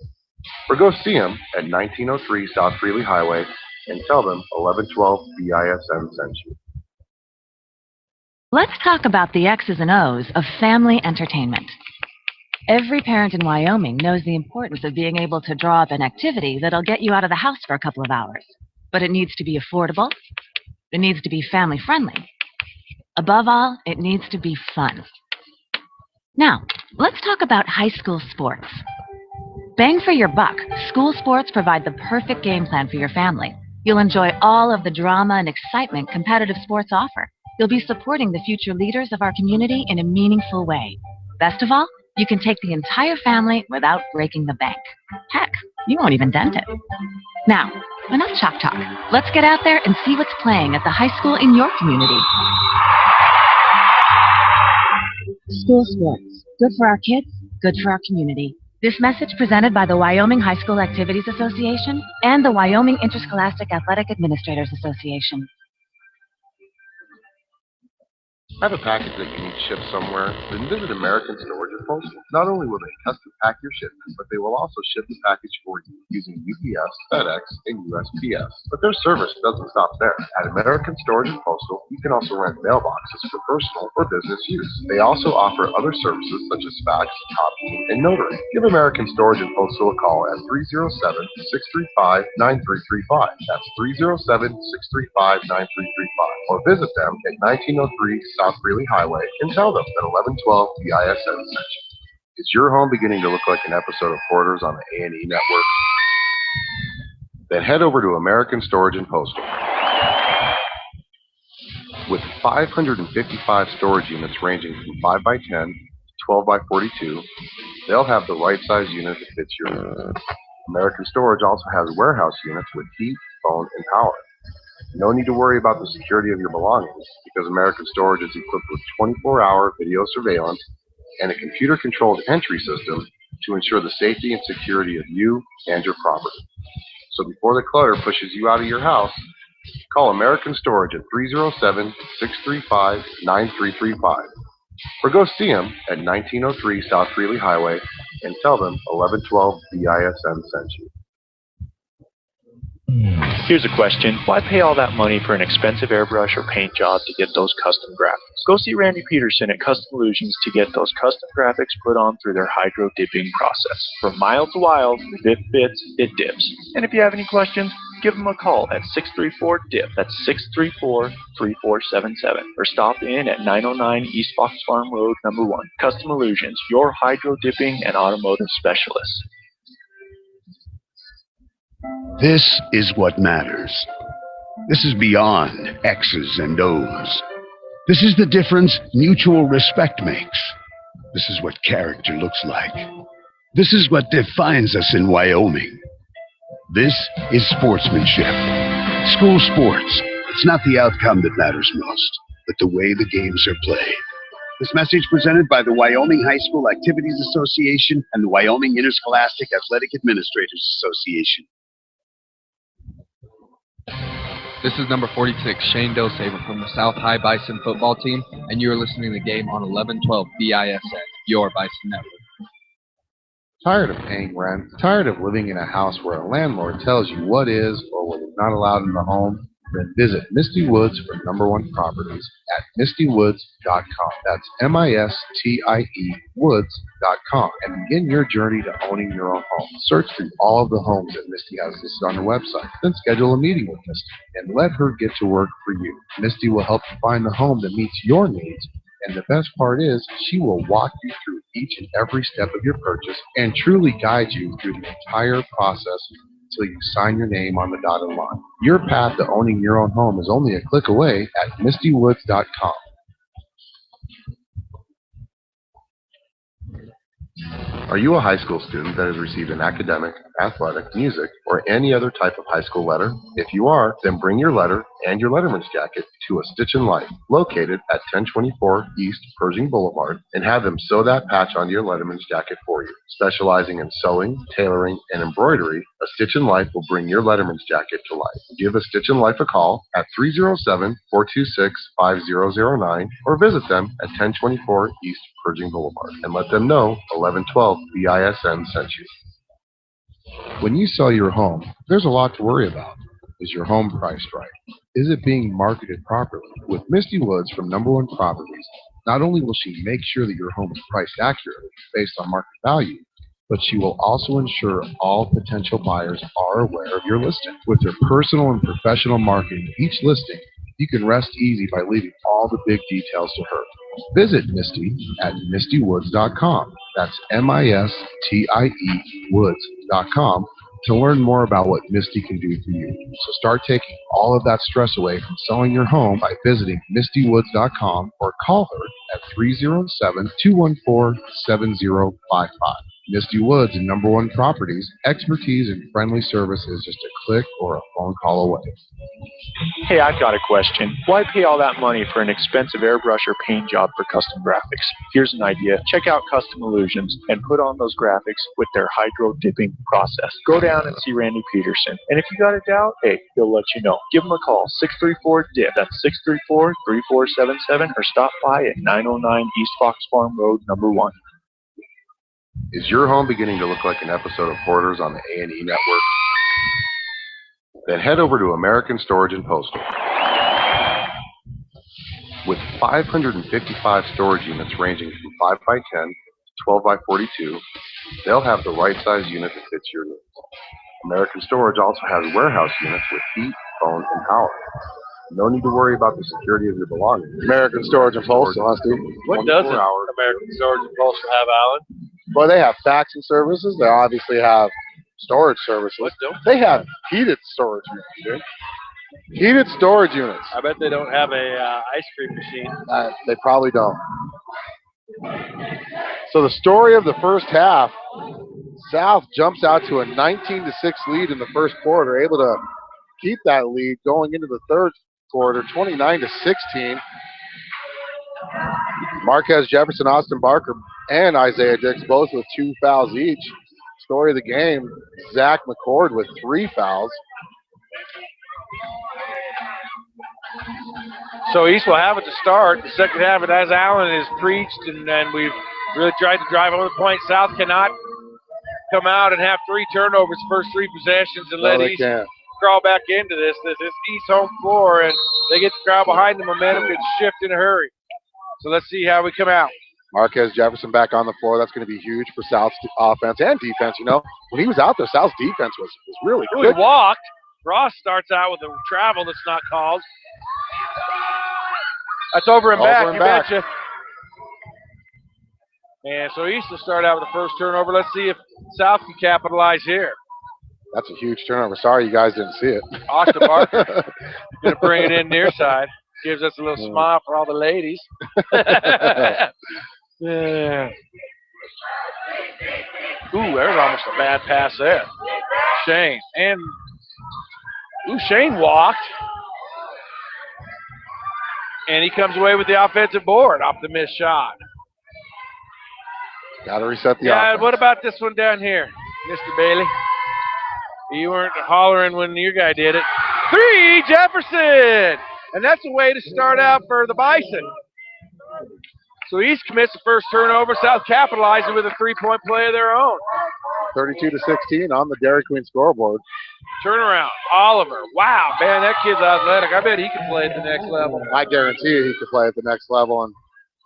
Or go see them at 1903 South Freely Highway and tell them 1112 BISN sent you. Let's talk about the X's and O's of family entertainment. Every parent in Wyoming knows the importance of being able to draw up an activity that'll get you out of the house for a couple of hours. But it needs to be affordable. It needs to be family-friendly. Above all, it needs to be fun. Now, let's talk about high school sports. Bang for your buck, school sports provide the perfect game plan for your family. You'll enjoy all of the drama and excitement competitive sports offer. You'll be supporting the future leaders of our community in a meaningful way. Best of all, you can take the entire family without breaking the bank. Heck, you won't even dent it. Now, enough chalk talk. Let's get out there and see what's playing at the high school in your community. School sports. Good for our kids, good for our community. This message presented by the Wyoming High School Activities Association and the Wyoming Interscholastic Athletic Administrators Association. Have a package that you need shipped somewhere? Then visit American Storage and Postal. Not only will they custom pack your shipment, but they will also ship the package for you using UPS, FedEx, and USPS. But their service doesn't stop there. At American Storage and Postal, you can also rent mailboxes for personal or business use. They also offer other services such as fax, copying, and notary. Give American Storage and Postal a call at 307-635-9335. That's 307-635-9335. Or visit them at 1903 South Greeley Highway and tell them that 1112 BISN sent you. Is your home beginning to look like an episode of Hoarders on the A&E network? Then head over to American Storage and Postal. With 555 storage units ranging from 5x10 to 12x42, they'll have the right size unit that fits your needs. American Storage also has warehouse units with heat, phone, and power. No need to worry about the security of your belongings because American Storage is equipped with 24-hour video surveillance and a computer-controlled entry system to ensure the safety and security of you and your property. So before the clutter pushes you out of your house, call American Storage at 307-635-9335 or go see them at 1903 South Greeley Highway and tell them 1112 BISN sent you. Here's a question. Why pay all that money for an expensive airbrush or paint job to get those custom graphics? Go see Randy Peterson at Custom Illusions to get those custom graphics put on through their hydro dipping process. From mild to wild, if it fits, it dips. And if you have any questions, give them a call at 634-DIP. That's 634-3477. Or stop in at 909 East Fox Farm Road, number 1. Custom Illusions, your hydro dipping and automotive specialist. This is what matters. This is beyond X's and O's. This is the difference mutual respect makes. This is what character looks like. This is what defines us in Wyoming. This is sportsmanship. School sports. It's not the outcome that matters most, but the way the games are played. This message presented by the Wyoming High School Activities Association and the Wyoming Interscholastic Athletic Administrators Association. This is number 46, Shane Dosaver from the South High Bison football team, and you are listening to the game on 1112 BISN, your Bison network. Tired of paying rent? Tired of living in a house where a landlord tells you what is or what is not allowed in the home? Then visit Misty Woods for number 1 properties at mistywoods.com. That's MISTIE woods.com and begin your journey to owning your own home. Search through all of the homes that Misty has listed on her website. Then schedule a meeting with Misty and let her get to work for you. Misty will help you find the home that meets your needs. And the best part is, she will walk you through each and every step of your purchase and truly guide you through the entire process until you sign your name on the dotted line. Your path to owning your own home is only a click away at mistywoods.com. Are you a high school student that has received an academic, athletic, music, or any other type of high school letter? If you are, then bring your letter and your letterman's jacket to A Stitch in Life, located at 1024 East Pershing Boulevard, and have them sew that patch onto your letterman's jacket for you. Specializing in sewing, tailoring, and embroidery, A Stitch in Life will bring your letterman's jacket to life. Give A Stitch in Life a call at 307-426-5009 or visit them at 1024 East Pershing Boulevard and let them know 1112 BISN sent you. When you sell your home, there's a lot to worry about. Is your home priced right? Is it being marketed properly? With Misty Woods from Number 1 Properties, not only will she make sure that your home is priced accurately based on market value, but she will also ensure all potential buyers are aware of your listing. With her personal and professional marketing of each listing, you can rest easy by leaving all the big details to her. Visit Misty at mistywoods.com. That's MISTIE woods.com to learn more about what Misty can do for you. So start taking all of that stress away from selling your home by visiting mistywoods.com or call her at 307-214-7055. Misty Woods and Number 1 Properties, expertise and friendly service is just a click or a phone call away. Hey, I've got a question. Why pay all that money for an expensive airbrush or paint job for custom graphics? Here's an idea. Check out Custom Illusions and put on those graphics with their hydro dipping process. Go down and see Randy Peterson. And if you got a doubt, hey, he'll let you know. Give him a call, 634-DIP. That's 634-3477, or stop by at 909 East Fox Farm Road, number 1. Is your home beginning to look like an episode of Hoarders on the A&E network? Then head over to American Storage and Postal. With 555 storage units ranging from 5x10 to 12x42, they'll have the right size unit that fits your needs. American Storage also has warehouse units with heat, phone, and power. No need to worry about the security of your belongings. American Storage and Postal, huh, Steve? What doesn't American Storage and Postal have, Alan? Well, they have faxing services. They obviously have storage services. What don't they have? Heated storage units, dude. Heated storage units. I bet they don't have a ice cream machine. They probably don't. So the story of the first half, South jumps out to a 19-6 lead in the first quarter, able to keep that lead going into the third quarter, 29-16. Marquez Jefferson, Austin Barker, and Isaiah Dix both with 2 fouls each. Story of the game, Zach McCord with 3 fouls. So East will have it to start. The second half, and as Allen has preached, and we've really tried to drive over the point, South cannot come out and have 3 turnovers first 3 possessions and let East crawl back into this. This is East home floor, and they get the crowd behind the momentum can shift in a hurry. So let's see how we come out. Marquez Jefferson back on the floor. That's going to be huge for South's offense and defense. You know, when he was out there, South's defense was really good. He walked. Ross starts out with a travel that's not called. That's over and back, you betcha. And so East will start out with the first turnover. Let's see if South can capitalize here. That's a huge turnover. Sorry you guys didn't see it. Austin Barker going to bring it in near side. Gives us a little smile for all the ladies. Yeah. Ooh, there's almost a bad pass there. Shane. And Shane walked. And he comes away with the offensive board off the missed shot. Got to reset the offense. Yeah, what about this one down here, Mr. Bailey? You weren't hollering when your guy did it. 3, Jefferson! And that's a way to start out for the Bison. So East commits the first turnover. South capitalizing with a 3-point play of their own. 32-16 on the Dairy Queen scoreboard. Turnaround. Oliver. Wow, man, that kid's athletic. I bet he can play at the next level. I guarantee you he could play at the next level. And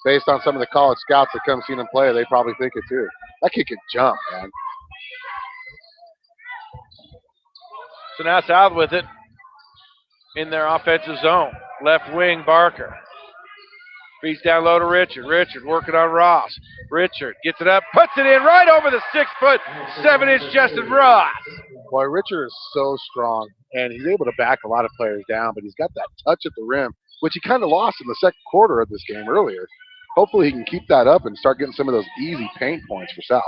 based on some of the college scouts that come see him play, they probably think it too. That kid can jump, man. So now South with it in their offensive zone. Left wing, Barker. Feeds down low to Richard. Richard working on Ross. Richard gets it up, puts it in right over the 6'7" Justin Ross. Boy, Richard is so strong, and he's able to back a lot of players down, but he's got that touch at the rim, which he kind of lost in the second quarter of this game earlier. Hopefully he can keep that up and start getting some of those easy paint points for South.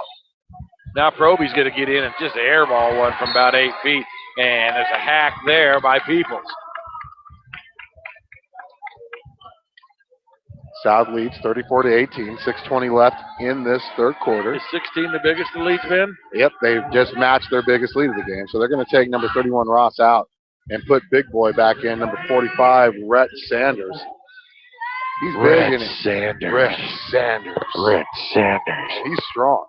Now Proby's going to get in and just airball one from about 8 feet, and there's a hack there by Peoples. South leads 34-18, 6:20 left in this third quarter. Is 16 the biggest the lead's been? Yep, they've just matched their biggest lead of the game. So they're going to take number 31 Ross out and put big boy back in, number 45 Rhett Sanders. He's big in it. Rhett Sanders. He's strong.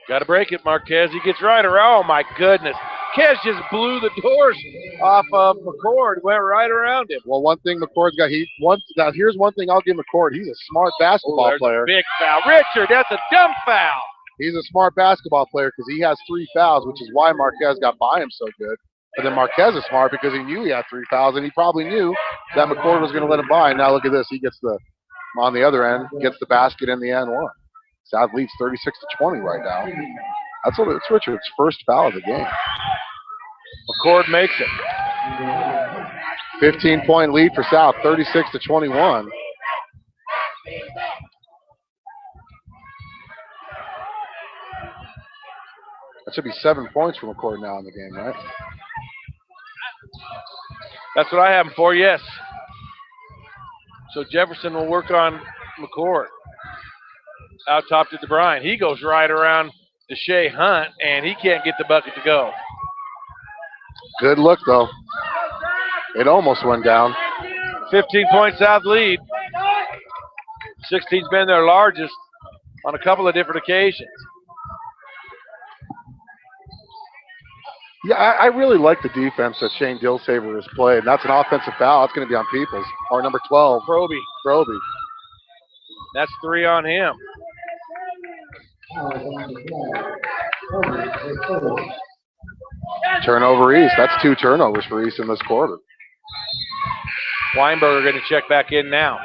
Got to break it, Marquez. He gets right around. Oh, my goodness. Marquez just blew the doors off of McCord. Went right around him. Well, one thing McCord's got, now here's one thing I'll give McCord. He's a smart basketball player. Big foul. Richard, that's a dumb foul. He's a smart basketball player because he has 3 fouls, which is why Marquez got by him so good. But then Marquez is smart because he knew he had 3 fouls, and he probably knew that McCord was going to let him by. And now look at this. He gets on the other end, gets the basket in the end one. South leads 36-20 right now. It's Richard's first foul of the game. McCord makes it. 15-point lead for South, 36-21. That should be 7 points from McCord now in the game, right? That's what I have him for, yes. So Jefferson will work on McCord. Out top to DeBruyn. He goes right around to Shea Hunt, and he can't get the bucket to go. Good look, though. It almost went down. 15-point South lead. 16's been their largest on a couple of different occasions. Yeah, I really like the defense that Shane Dilsaver has played. And that's an offensive foul. It's going to be on Peoples. Or number 12. Proby. That's 3 on him. Turnover East. That's 2 turnovers for East in this quarter. Weinberger going to check back in now.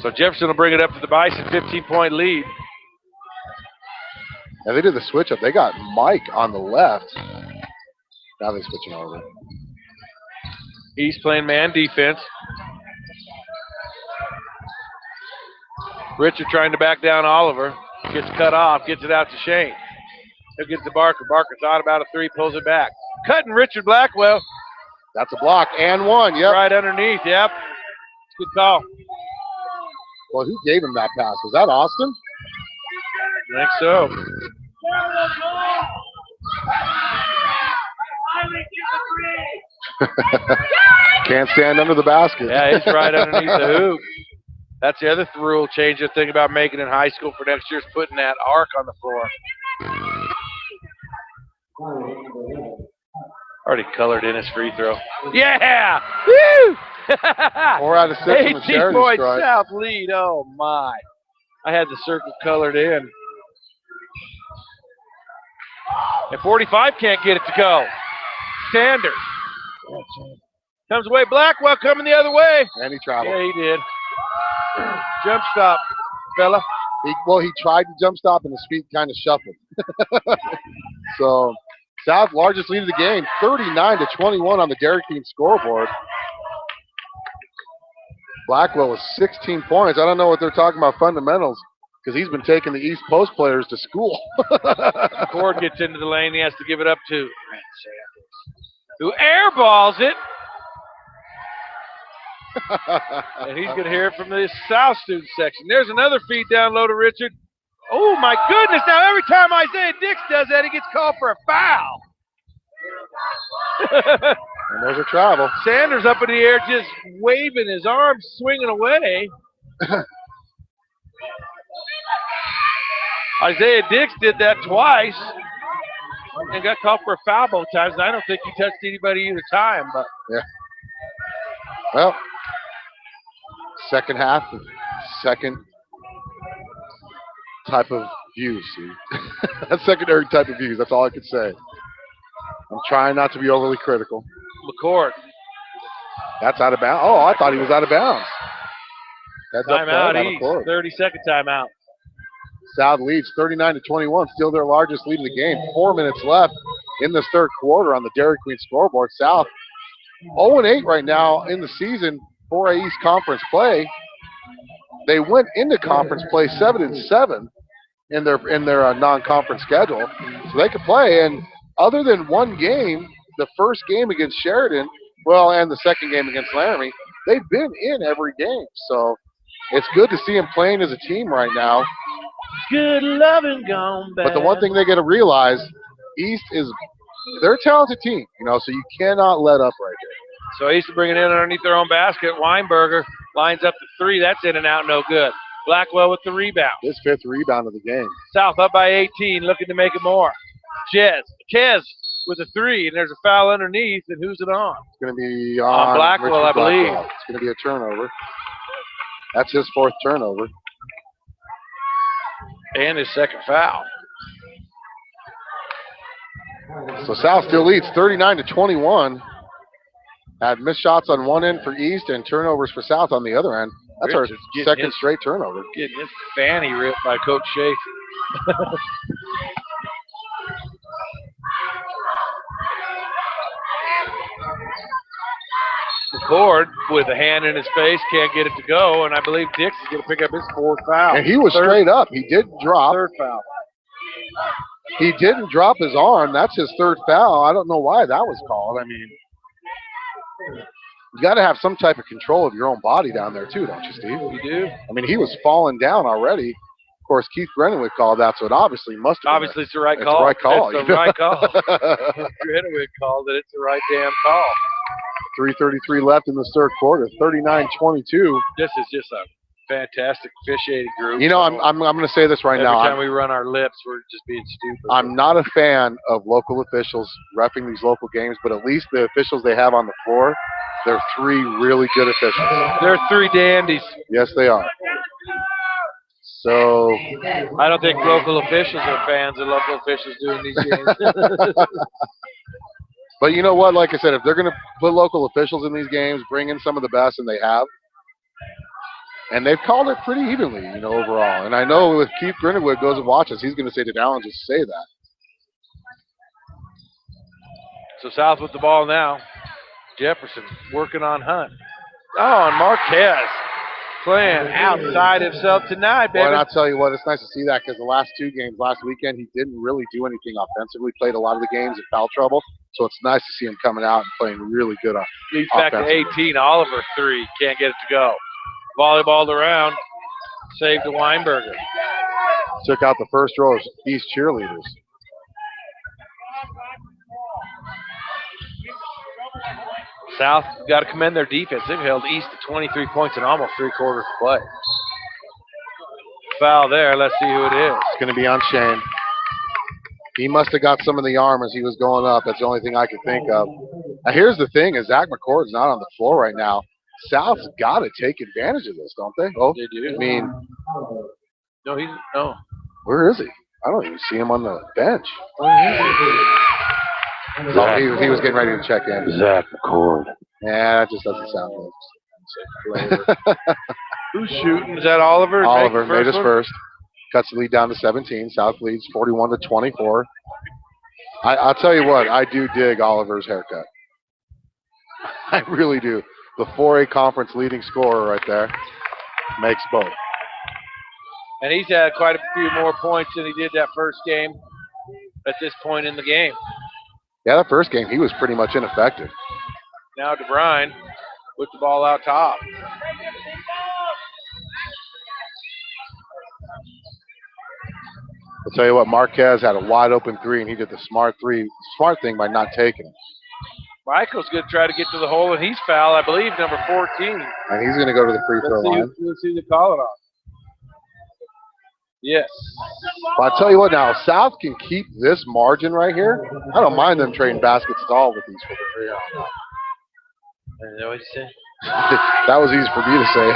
So Jefferson will bring it up to the Bison, 15-point lead. And they did the switch up. They got Mike on the left. Now they're switching over. East playing man defense. Richard trying to back down Oliver. Gets cut off, gets it out to Shane. He'll get to Barker. Barker thought about a 3, pulls it back. Cutting Richard Blackwell. That's a block and 1. Yep. Right underneath, yep. Good call. Well, who gave him that pass? Was that Austin? I think so. Can't stand under the basket. Yeah, he's right underneath the hoop. That's the other rule change. The thing about making in high school for next year is putting that arc on the floor. Already colored in his free throw. Yeah! Woo! 4 out of 6 on the charity 18-point strike. South lead. Oh, my. I had the circle colored in. And 45 can't get it to go. Sanders. Comes away. Blackwell coming the other way. And he traveled. Yeah, he did. Jump stop, fella. He tried to jump stop and his feet kind of shuffled. So, South largest lead of the game, 39-21 on the Dairy Queen scoreboard. Blackwell with 16 points. I don't know what they're talking about fundamentals because he's been taking the East Post players to school. Cord gets into the lane. He has to give it up to who airballs it. And he's going to hear it from the South student section. There's another feed down low to Richard. Oh, my goodness. Now, every time Isaiah Dix does that, he gets called for a foul. And there's a travel. Sanders up in the air just waving his arms, swinging away. Isaiah Dix did that twice and got called for a foul both times. And I don't think he touched anybody either time. But yeah. Well, second half, second type of views. See? That's secondary type of views. That's all I could say. I'm trying not to be overly critical. McCord. That's out of bounds. Oh, I thought he was out of bounds. Timeout, East. 30-second timeout. South leads 39-21, still their largest lead in the game. 4 minutes left in this third quarter on the Dairy Queen scoreboard. South 0-8 right now in the season for East Conference play. They went into conference play 7-7 in their non-conference schedule, so they could play. And other than one game, the first game against Sheridan, and the second game against Laramie, they've been in every game. So it's good to see them playing as a team right now. Good loving gone bad. But the one thing they got to realize, East they're a talented team, so you cannot let up right there. So East bringing it in underneath their own basket. Weinberger lines up the 3. That's in and out, no good. Blackwell with the rebound. His 5th rebound of the game. South up by 18, looking to make it more. Chez with a 3, and there's a foul underneath, and who's it on? It's going to be on Blackwell, I believe. It's going to be a turnover. That's his 4th turnover. And his 2nd foul. So South still leads 39-21. Had missed shots on one end for East and turnovers for South on the other end. That's our second straight turnover. Getting his fanny ripped by Coach Schaefer. McCord with a hand in his face, can't get it to go, and I believe Dix is going to pick up his 4th foul. And he was straight up. He didn't drop. 3rd foul. He didn't drop his arm. That's his 3rd foul. I don't know why that was called. I mean, you got to have some type of control of your own body down there too, don't you, Steve? You do. I mean, he was falling down already. Of course, Keith Grenowith called that, so it obviously must have Obviously, it's the right It's call. the right call. It's the right call. Grenowith called it. It's the right damn call. 3:33 left in the 3rd quarter. 39-22. This is just a fantastic officiating group. You know, I'm going to say this right now. Every time we run our lips, we're just being stupid. I'm not a fan of local officials repping these local games, but at least the officials they have on the floor, they're 3 really good officials. They're 3 dandies. Yes, they are. So I don't think local officials are fans of local officials doing these games. But you know what? Like I said, if they're going to put local officials in these games, bring in some of the best, and they have. And they've called it pretty evenly, you know, overall. And I know if Keith Grenowith goes and watches, he's going to say to Dallin, just say that. So South with the ball now. Jefferson working on Hunt. Oh, and Marquez playing outside himself tonight, baby. Well, and I'll tell you what, it's nice to see that because the last 2 games last weekend, he didn't really do anything offensively. Played a lot of the games in foul trouble. So it's nice to see him coming out and playing really good Leads back to 18. Oliver 3. Can't get it to go. Volleyballed around. Saved to Weinberger. Took out the first row of East cheerleaders. South got to commend their defense. They've held East to 23 points in almost 3 quarters of play. Foul there. Let's see who it is. It's going to be on Shane. He must have got some of the arm as he was going up. That's the only thing I could think of. Now, here's the thing, is Zach McCord's not on the floor right now. South's got to take advantage of this, don't they? Oh, they do. I mean, no. Where is he? I don't even see him on the bench. He was getting ready to check in. Zach McCord. Yeah, that just doesn't sound good. Who's shooting? Is that Oliver? Oliver made his first. Cuts the lead down to 17. South leads 41-24. I'll tell you what, I do dig Oliver's haircut. I really do. The 4A conference leading scorer right there makes both. And he's had quite a few more points than he did that first game at this point in the game. Yeah, that first game, he was pretty much ineffective. Now DeBruyn with the ball out top. I'll tell you what, Marquez had a wide open 3, and he did the smart thing by not taking it. Michael's going to try to get to the hole, and he's fouled, I believe, number 14. And he's going to go to the free throw line. Let's see the call it on. Yes. But I'll tell you what now, South can keep this margin right here. I don't mind them trading baskets at all with these for the free throw. Is that what you said? That was easy for me to say.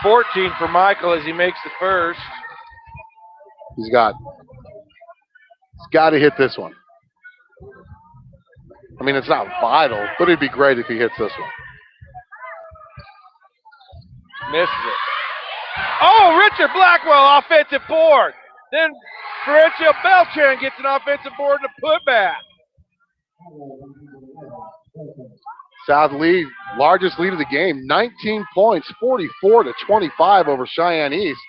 14 for Michael as he makes the first. He's got to hit this one. I mean, it's not vital, but it'd be great if he hits this one. Misses it. Oh, Richard Blackwell, offensive board. Then Florencio Beltran gets an offensive board and a putback. South lead, largest lead of the game, 19 points, 44-25 over Cheyenne East.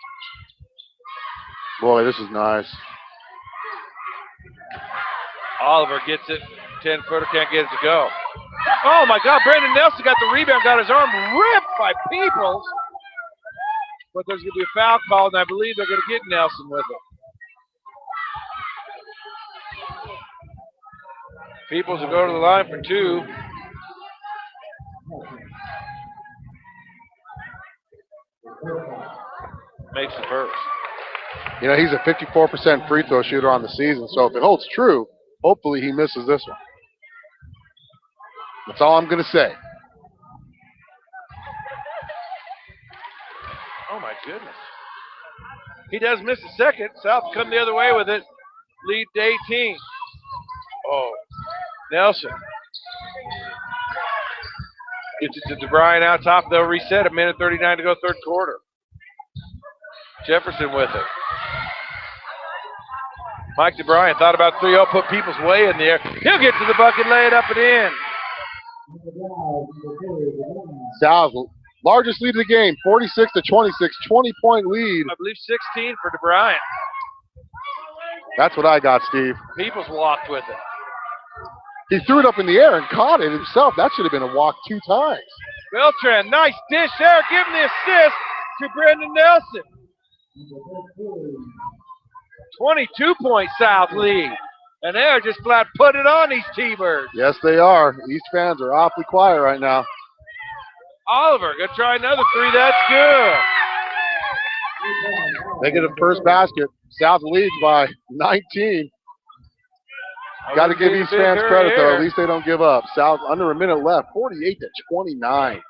Boy, this is nice. Oliver gets it, 10-footer, can't get it to go. Oh my God, Brandon Nelson got the rebound, got his arm ripped by Peoples. But there's going to be a foul called, and I believe they're going to get Nelson with it. Peoples will go to the line for 2. Makes the first. You know, he's a 54% free throw shooter on the season, so if it holds true, hopefully he misses this one. That's all I'm going to say. Oh, my goodness. He does miss a second. South come the other way with it. Lead to 18. Oh, Nelson. Gets it to DeBruyn out top. They'll reset. 1:39 to go, third quarter. Jefferson with it. Mike DeBruyn thought about 3-0, put Peoples way in there. He'll get to the bucket, lay it up and in. South, largest lead of the game, 46-26, 20-point lead. I believe 16 for DeBruyn. That's what I got, Steve. Peoples walked with it. He threw it up in the air and caught it himself. That should have been a walk 2 times. Beltran, nice dish there, giving the assist to Brendan Nelson. 22-point South lead. And they're just flat put it on these T-Birds. Yes, they are. East fans are awfully quiet right now. Oliver, gonna try another 3. That's good. They get a first basket. South leads by 19. Got to give East fans credit, though. At least they don't give up. South, under a minute left, 48-29.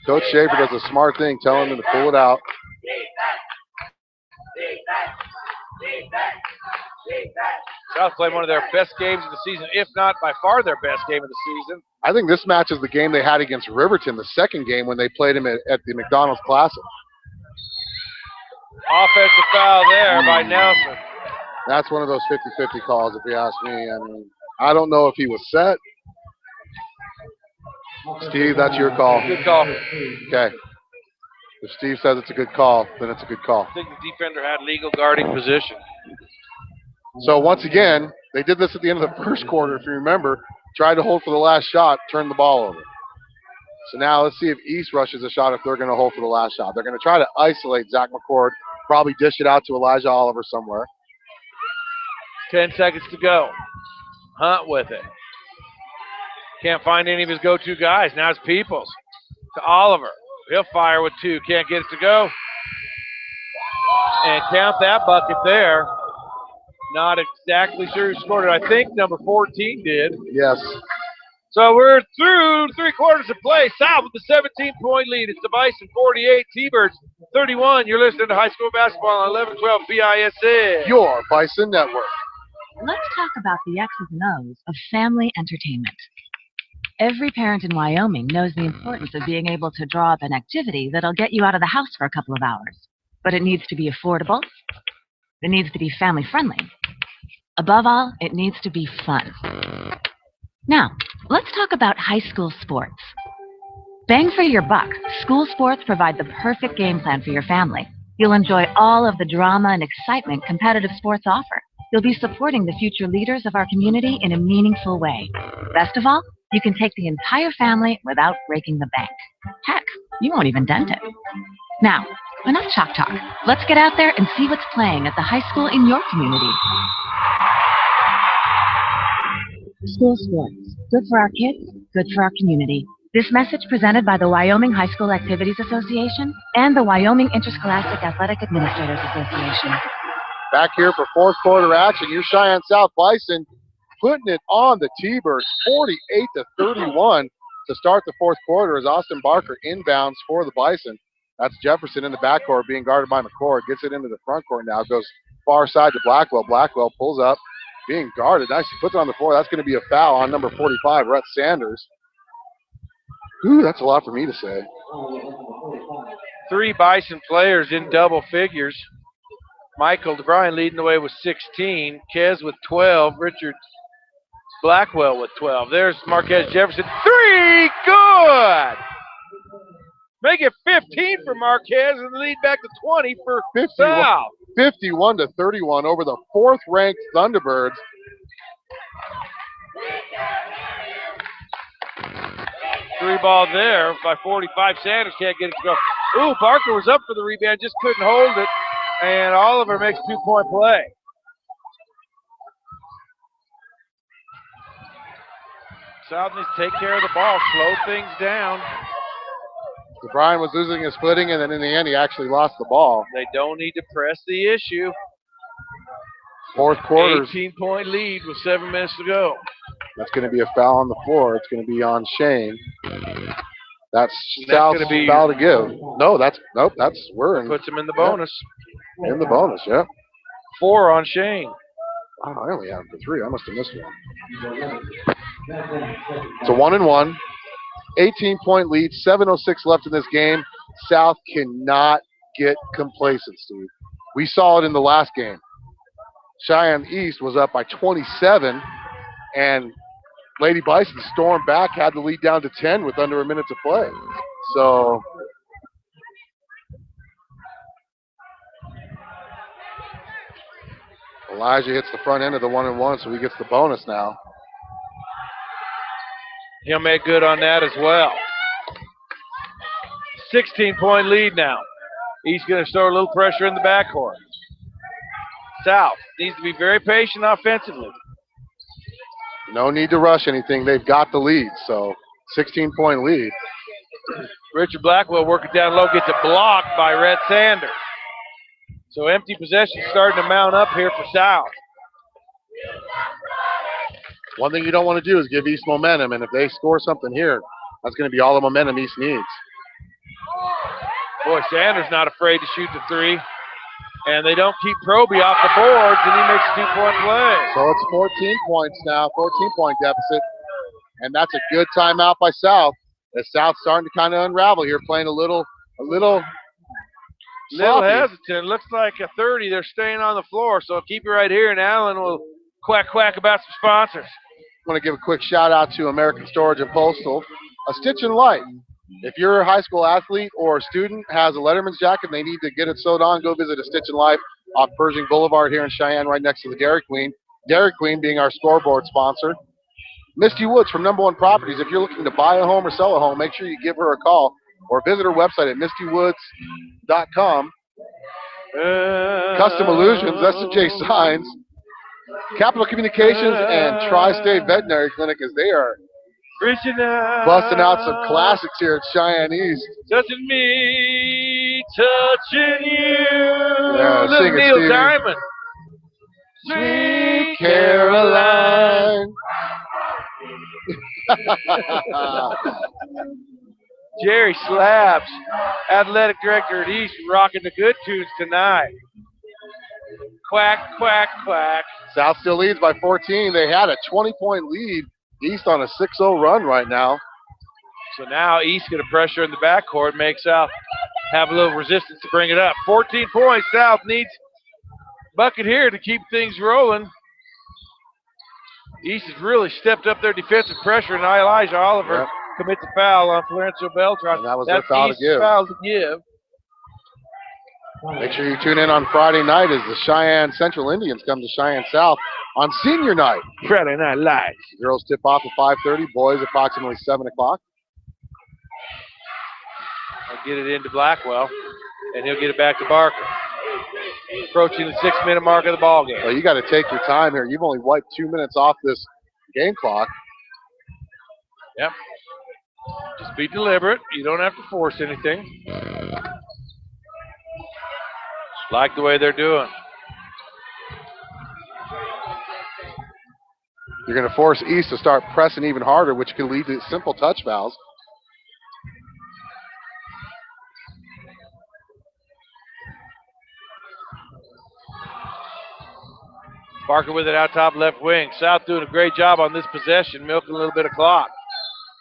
Coach Schaefer does a smart thing, telling them to pull it out. South played one of their best games of the season, if not by far their best game of the season. I think this match is the game they had against Riverton, the second game when they played him at the McDonald's Classic. Offensive foul there by Nelson. That's one of those 50-50 calls, if you ask me. I mean, I don't know if he was set. Steve, that's your call. Good call. Okay. If Steve says it's a good call, then it's a good call. I think the defender had legal guarding position. So once again, they did this at the end of the first quarter, if you remember. Tried to hold for the last shot, turned the ball over. So now let's see if East rushes a shot if they're going to hold for the last shot. They're going to try to isolate Zach McCord, probably dish it out to Elijah Oliver somewhere. 10 seconds to go. Hunt with it. Can't find any of his go-to guys. Now it's Peoples to Oliver. He'll fire with 2. Can't get it to go. And count that bucket there. Not exactly sure who scored it. I think number 14 did. Yes. So we're through 3 quarters of play. South with the 17-point lead. It's the Bison 48, T-Birds 31. You're listening to high school basketball on 1112 BISN. Your Bison Network. Let's talk about the X's and O's of family entertainment. Every parent in Wyoming knows the importance of being able to draw up an activity that'll get you out of the house for a couple of hours. But it needs to be affordable. It needs to be family-friendly. Above all, it needs to be fun. Now, let's talk about high school sports. Bang for your buck, school sports provide the perfect game plan for your family. You'll enjoy all of the drama and excitement competitive sports offer. You'll be supporting the future leaders of our community in a meaningful way. Best of all, you can take the entire family without breaking the bank. Heck, you won't even dent it. Now, enough chalk talk. Let's get out there and see what's playing at the high school in your community. School sports. Good for our kids, good for our community. This message presented by the Wyoming High School Activities Association and the Wyoming Interscholastic Athletic Administrators Association. Back here for fourth quarter action. Your Cheyenne South Bison putting it on the T-Birds, 48-31 to start the fourth quarter as Austin Barker inbounds for the Bison. That's Jefferson in the backcourt being guarded by McCord. Gets it into the front court now. Goes far side to Blackwell. Blackwell pulls up, being guarded. Nice. He puts it on the floor. That's going to be a foul on number 45, Rhett Sanders. Ooh, that's a lot for me to say. 3 Bison players in double figures. Michael DeBruyn leading the way with 16. Kez with 12. Richard Blackwell with 12. There's Marquez Jefferson. 3! Good! Make it 15 for Marquez and lead back to 20 for South. 51-31 over the 4th-ranked Thunderbirds. Three ball there by 45. Sanders can't get it to go. Ooh, Barker was up for the rebound, just couldn't hold it. And Oliver makes a 2-point play. South needs to take care of the ball, slow things down. DeBruyn was losing his footing, and then in the end, he actually lost the ball. They don't need to press the issue. Fourth quarter. 18-point lead with 7 minutes to go. That's going to be a foul on the floor. It's going to be on Shane. That's South's foul to give. No, we're in. Puts him in the bonus. In the bonus, yeah. 4 on Shane. Wow, I only have the 3. I must have missed one. It's a 1-and-1. 18-point lead, 7:06 left in this game. South cannot get complacent, Steve. We saw it in the last game. Cheyenne East was up by 27, and Lady Bison stormed back, had the lead down to 10 with under a minute to play. So Elijah hits the front end of the 1-and-1, so he gets the bonus now. He'll make good on that as well. 16-point lead now. He's going to store a little pressure in the backcourt. South needs to be very patient offensively. No need to rush anything. They've got the lead, so 16-point lead. Richard Blackwell working down low, gets it blocked by Rhett Sanders. So empty possession starting to mount up here for South. One thing you don't want to do is give East momentum, and if they score something here, that's going to be all the momentum East needs. Boy, Sanders not afraid to shoot the three. And they don't keep Proby off the boards, and he makes a 2-point play. So it's 14 points now, 14-point deficit. And that's a good timeout by South. As South's starting to kind of unravel here, playing a little hesitant. Looks like a 30. They're staying on the floor. So keep it right here, and Alan will quack about some sponsors. I want to give a quick shout out to American Storage and Postal. A Stitch in Light. If your high school athlete or student has a Letterman's jacket and they need to get it sewed on, go visit A Stitch in Life off Pershing Boulevard here in Cheyenne, right next to the Dairy Queen. Dairy Queen being our scoreboard sponsor. Misty Woods from Number One Properties. If you're looking to buy a home or sell a home, make sure you give her a call or visit her website at mistywoods.com. Custom Illusions, S&J Signs, Capital Communications, and Tri-State Veterinary Clinic, as they are busting out some classics here at Cheyenne East. Touching me, touching you. Yeah, Little sing it, Neil Stevie. Diamond. Sweet Caroline. Jerry Slabs, athletic director at East, rocking the good tunes tonight. Quack, quack, quack. South still leads by 14. They had a 20-point lead. East on a 6-0 run right now. So now East going to pressure in the backcourt, make South have a little resistance to bring it up. 14 points. South needs bucket here to keep things rolling. East has really stepped up their defensive pressure, and Elijah Oliver commits a foul on Florencio Beltran. And that was That's their foul to East's give. foul to give. Make sure you tune in on Friday night as the Cheyenne Central Indians come to Cheyenne South on senior night. Friday Night Lights. Girls tip off at 5:30, boys approximately 7 o'clock. I'll get it into Blackwell, and he'll get it back to Barker. Approaching the 6-minute mark of the ball game. Well, you got to take your time here. You've only wiped 2 minutes off this game clock. Yep. Just be deliberate. You don't have to force anything. Like the way they're doing. You're going to force East to start pressing even harder, which can lead to simple touch fouls. Barker with it out top left wing. South doing a great job on this possession, milking a little bit of clock.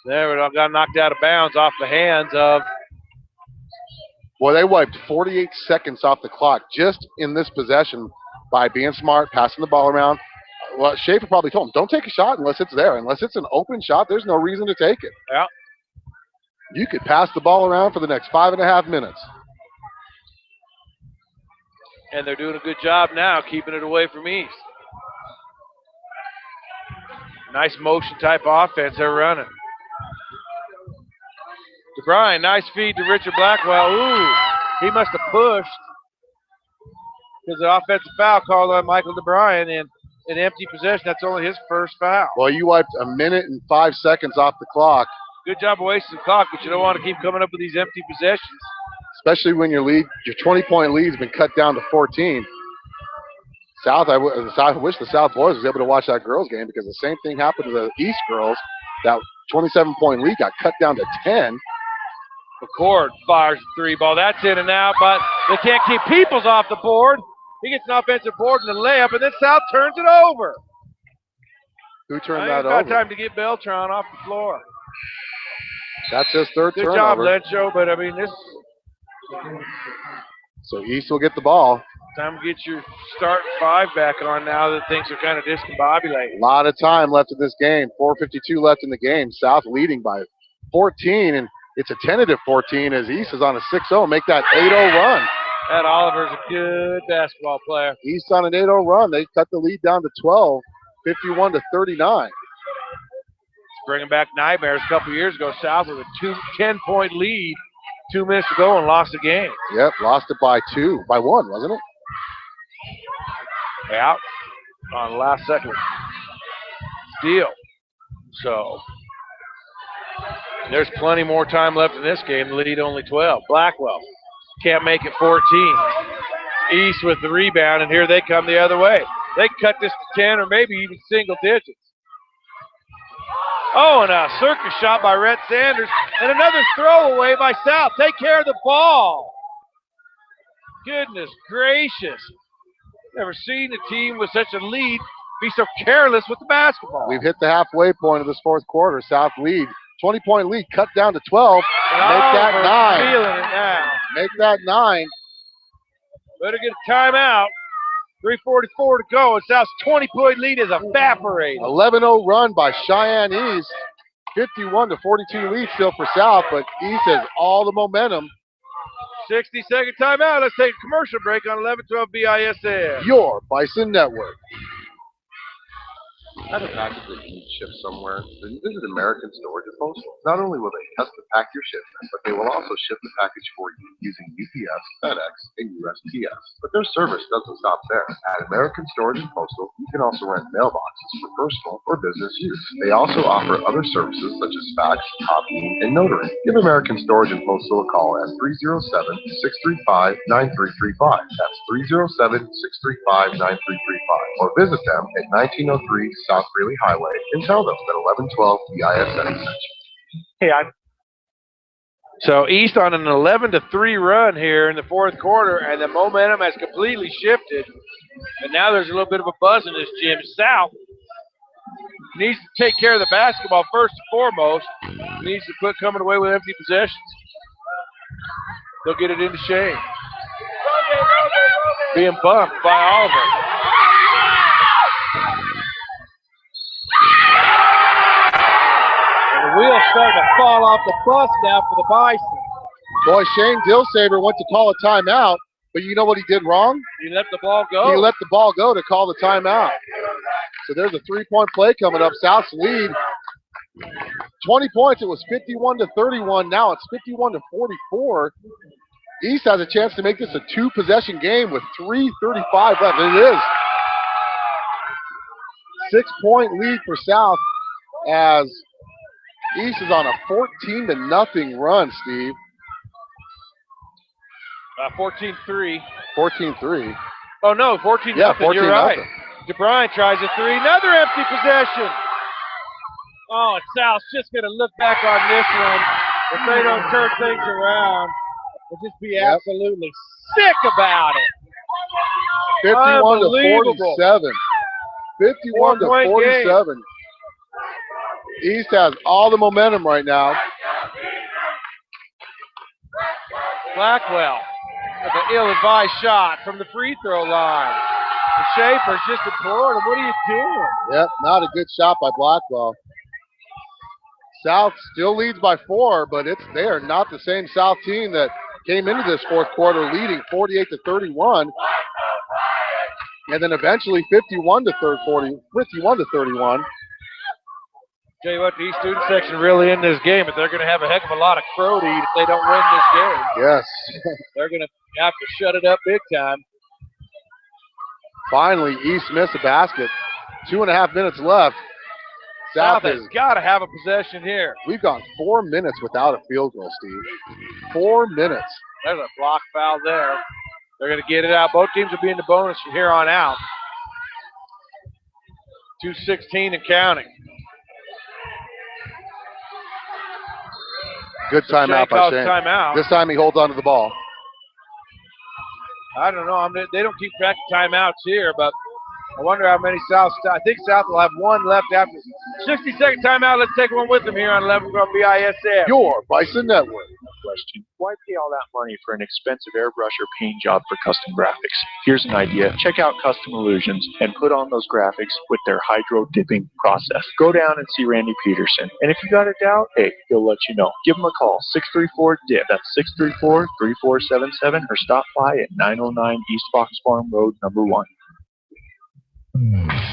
There, it got knocked out of bounds off the hands of. Well, they wiped 48 seconds off the clock just in this possession by being smart, passing the ball around. Well, Schaefer probably told him, don't take a shot unless it's there. Unless it's an open shot, there's no reason to take it. Yeah. You could pass the ball around for the next 5.5 minutes. And they're doing a good job now keeping it away from East. Nice motion type offense they're running. DeBruyn, nice feed to Richard Blackwell. Ooh, he must have pushed. Because the offensive foul called on Michael DeBruyn in an empty possession. That's only his first foul. Well, you wiped 1 minute and 5 seconds off the clock. Good job of wasting the clock, but you don't want to keep coming up with these empty possessions. Especially when your 20-point lead has been cut down to 14. South, I wish the South boys was able to watch that girls game because the same thing happened to the East girls. That 27-point lead got cut down to 10. McCord fires the 3 ball. That's in and out, but they can't keep Peoples off the board. He gets an offensive board and a layup, and then South turns it over. Who turned that over? Got time to get Beltran off the floor. That's his third Good turnover. job, Lencho, but I mean, this. So East will get the ball. Time to get your start 5 back on now that things are kind of discombobulated. A lot of time left in this game. 4:52 left in the game. South leading by 14, and it's a tentative 14 as East is on a 6-0. Make that 8-0 run. That Oliver's a good basketball player. East on an 8-0 run. They cut the lead down to 12, 51-39. Bringing back nightmares a couple years ago. South with a 10-point lead, 2 minutes to go, and lost the game. Yep, lost it by 1, wasn't it? Out on the last second steal. So there's plenty more time left in this game. The lead only 12. Blackwell can't make it 14. East with the rebound, and here they come the other way. They cut this to 10 or maybe even single digits. Oh, and a circus shot by Rhett Sanders, and another throwaway by South. Take care of the ball. Goodness gracious. Never seen a team with such a lead be so careless with the basketball. We've hit the halfway point of this fourth quarter. South lead, 20-point lead, cut down to 12. Make that 9. Feeling it now. Make that 9. Better get a timeout. 3:44 to go, and South's 20-point lead is evaporated. 11-0 run by Cheyenne East. 51-42 lead still for South, but East has all the momentum. 60-second timeout. Let's take a commercial break on 11-12 BISN. Your Bison Network. Have a package that you need shipped somewhere? Then visit American Storage and Postal. Not only will they custom pack your shipment, but they will also ship the package for you using UPS, FedEx, and USPS. But their service doesn't stop there. At American Storage and Postal, you can also rent mailboxes for personal or business use. They also offer other services such as fax, copying, and notary. Give American Storage and Postal a call at 307-635-9335. That's 307-635-9335. Or visit them at 1903 South Greeley Highway and tell them that 1112 BISN sent you. Hey, So East on an 11-3 run here in the fourth quarter, and the momentum has completely shifted. And now there's a little bit of a buzz in this gym. South needs to take care of the basketball first and foremost. Needs to quit coming away with empty possessions. They'll get it into Shane. Being bumped by Oliver. And the wheels starting to fall off the bus now for the Bison. Boy, Shane Dillsaver went to call a timeout, but you know what he did wrong? He let the ball go. He let the ball go to call the timeout. So there's a 3-point play coming up. South's lead, 20 points. It was 51-31. Now it's 51-44. East has a chance to make this a 2-possession game with 3:35 left. It is. 6-point lead for South as East is on a 14-0 run, Steve. 14-3. 14-3. Oh, no, 14-0. Yeah, 14-0. You're right. DeBruyn tries a 3. Another empty possession. Oh, and South's just going to look back on this one. If they don't turn things around, they'll just be absolutely sick about it. 51-47. 51-47. East has all the momentum right now. Blackwell with an ill-advised shot from the free throw line. The Schaefer's just imploring him, what are you doing? Yep, not a good shot by Blackwell. South still leads by 4, but they are not the same South team that came into this fourth quarter leading 48-31. And then eventually 51-31. Tell you what, the East student section really in this game, but they're going to have a heck of a lot of crow to eat if they don't win this game. Yes. They're going to have to shut it up big time. Finally, East missed a basket. 2.5 minutes left. South has got to have a possession here. We've gone 4 minutes without a field goal, Steve. 4 minutes. There's a block foul there. They're going to get it out. Both teams will be in the bonus from here on out. 2:16 and counting. Good timeout by Shane. Timeout. This time he holds onto the ball. I don't know. They don't keep track of timeouts here, but I wonder how many South. I think South will have one left after 60-second timeout. Let's take one with them here on 11 from BISN. Your Bison Network. question, why pay all that money for an expensive airbrush or paint job for custom graphics? Here's an idea. Check out Custom Illusions and put on those graphics with their hydro dipping process. Go down and see Randy Peterson. And if you got a doubt, hey, he'll let you know. Give him a call, 634-DIP. That's 634-3477, or stop by at 909 East Fox Farm Road, number 1.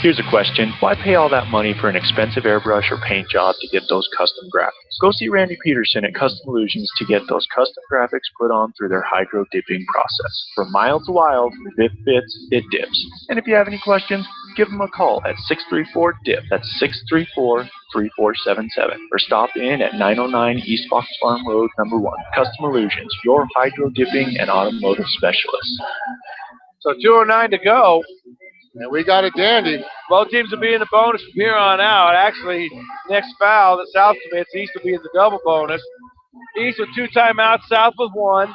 Here's a question. Why pay all that money for an expensive airbrush or paint job to get those custom graphics? Go see Randy Peterson at Custom Illusions to get those custom graphics put on through their hydro dipping process. From mild to wild, if it fits, it dips. And if you have any questions, give them a call at 634-DIP. That's 634-3477. Or stop in at 909 East Fox Farm Road, number 1. Custom Illusions, your hydro dipping and automotive specialist. So 2:09 to go. And we got a dandy. Both teams will be in the bonus from here on out. Actually, next foul that South commits, East will be in the double bonus. East with 2 timeouts, South with 1.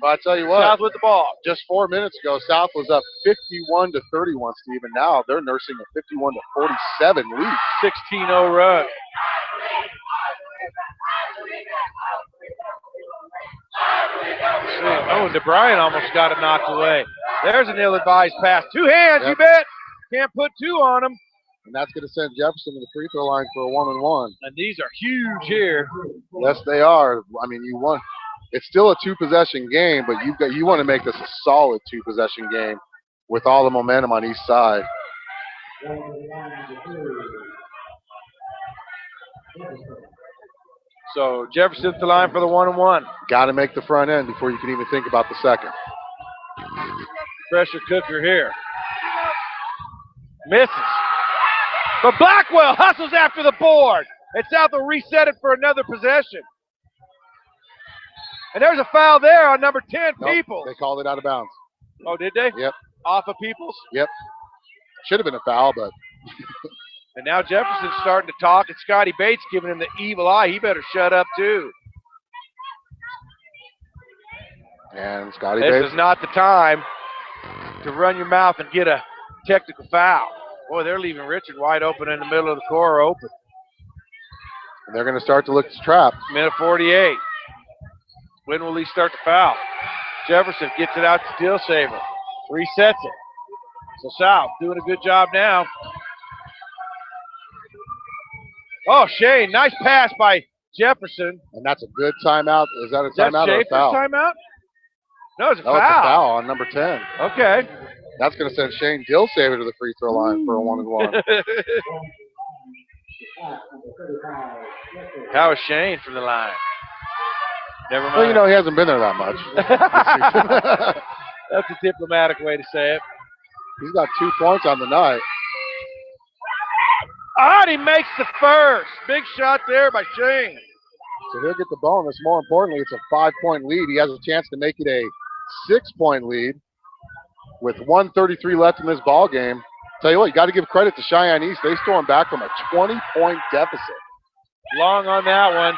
But I tell you what, South with the ball. just 4 minutes ago, South was up 51-31, Steve, and now they're nursing a 51-47 lead. 16-0 run. Oh, DeBruyn almost got it knocked away. There's an ill-advised pass. 2 hands, you bet. Can't put 2 on him. And that's going to send Jefferson to the free throw line for a 1-and-1. And these are huge here. Yes, they are. I mean, you want. It's still a 2-possession game, but you want to make this a solid 2-possession game with all the momentum on each side. So Jefferson's the line for the 1-and-1. Got to make the front end before you can even think about the second. Pressure cooker here. Misses. But Blackwell hustles after the board. And South will reset it for another possession. And there's a foul there on number 10, Nope, Peoples. they called it out of bounds. Oh, did they? Yep. Off of Peoples? Yep. Should have been a foul, but. And now Jefferson's starting to talk, and Scotty Bates giving him the evil eye. He better shut up, too. And Scotty This Bates. is not the time to run your mouth and get a technical foul. Boy, they're leaving Richard wide open in the middle of the core open. And they're going to start to look to trap. Minute 48. When will he start to foul? Jefferson gets it out to Steelsaver. Resets it. So South doing a good job now. Oh, Shane, nice pass by Jefferson. And that's a good timeout. Is that a Is that timeout or a Schaefer's foul? timeout? No, it's a No, foul. it's a foul on number 10. Okay. That's going to send Shane Dillsaver to the free throw line for a 1-and-1. How is Shane from the line? Never mind. Well, you know, he hasn't been there that much. That's a diplomatic way to say it. He's got 2 points on the night. And he makes the first. Big shot there by Shane. So he'll get the bonus. More importantly, it's a 5-point lead. He has a chance to make it a 6-point lead with 1:33 left in this ball game. Tell you what, you got to give credit to Cheyenne East. They stormed back from a 20-point deficit. Long on that one.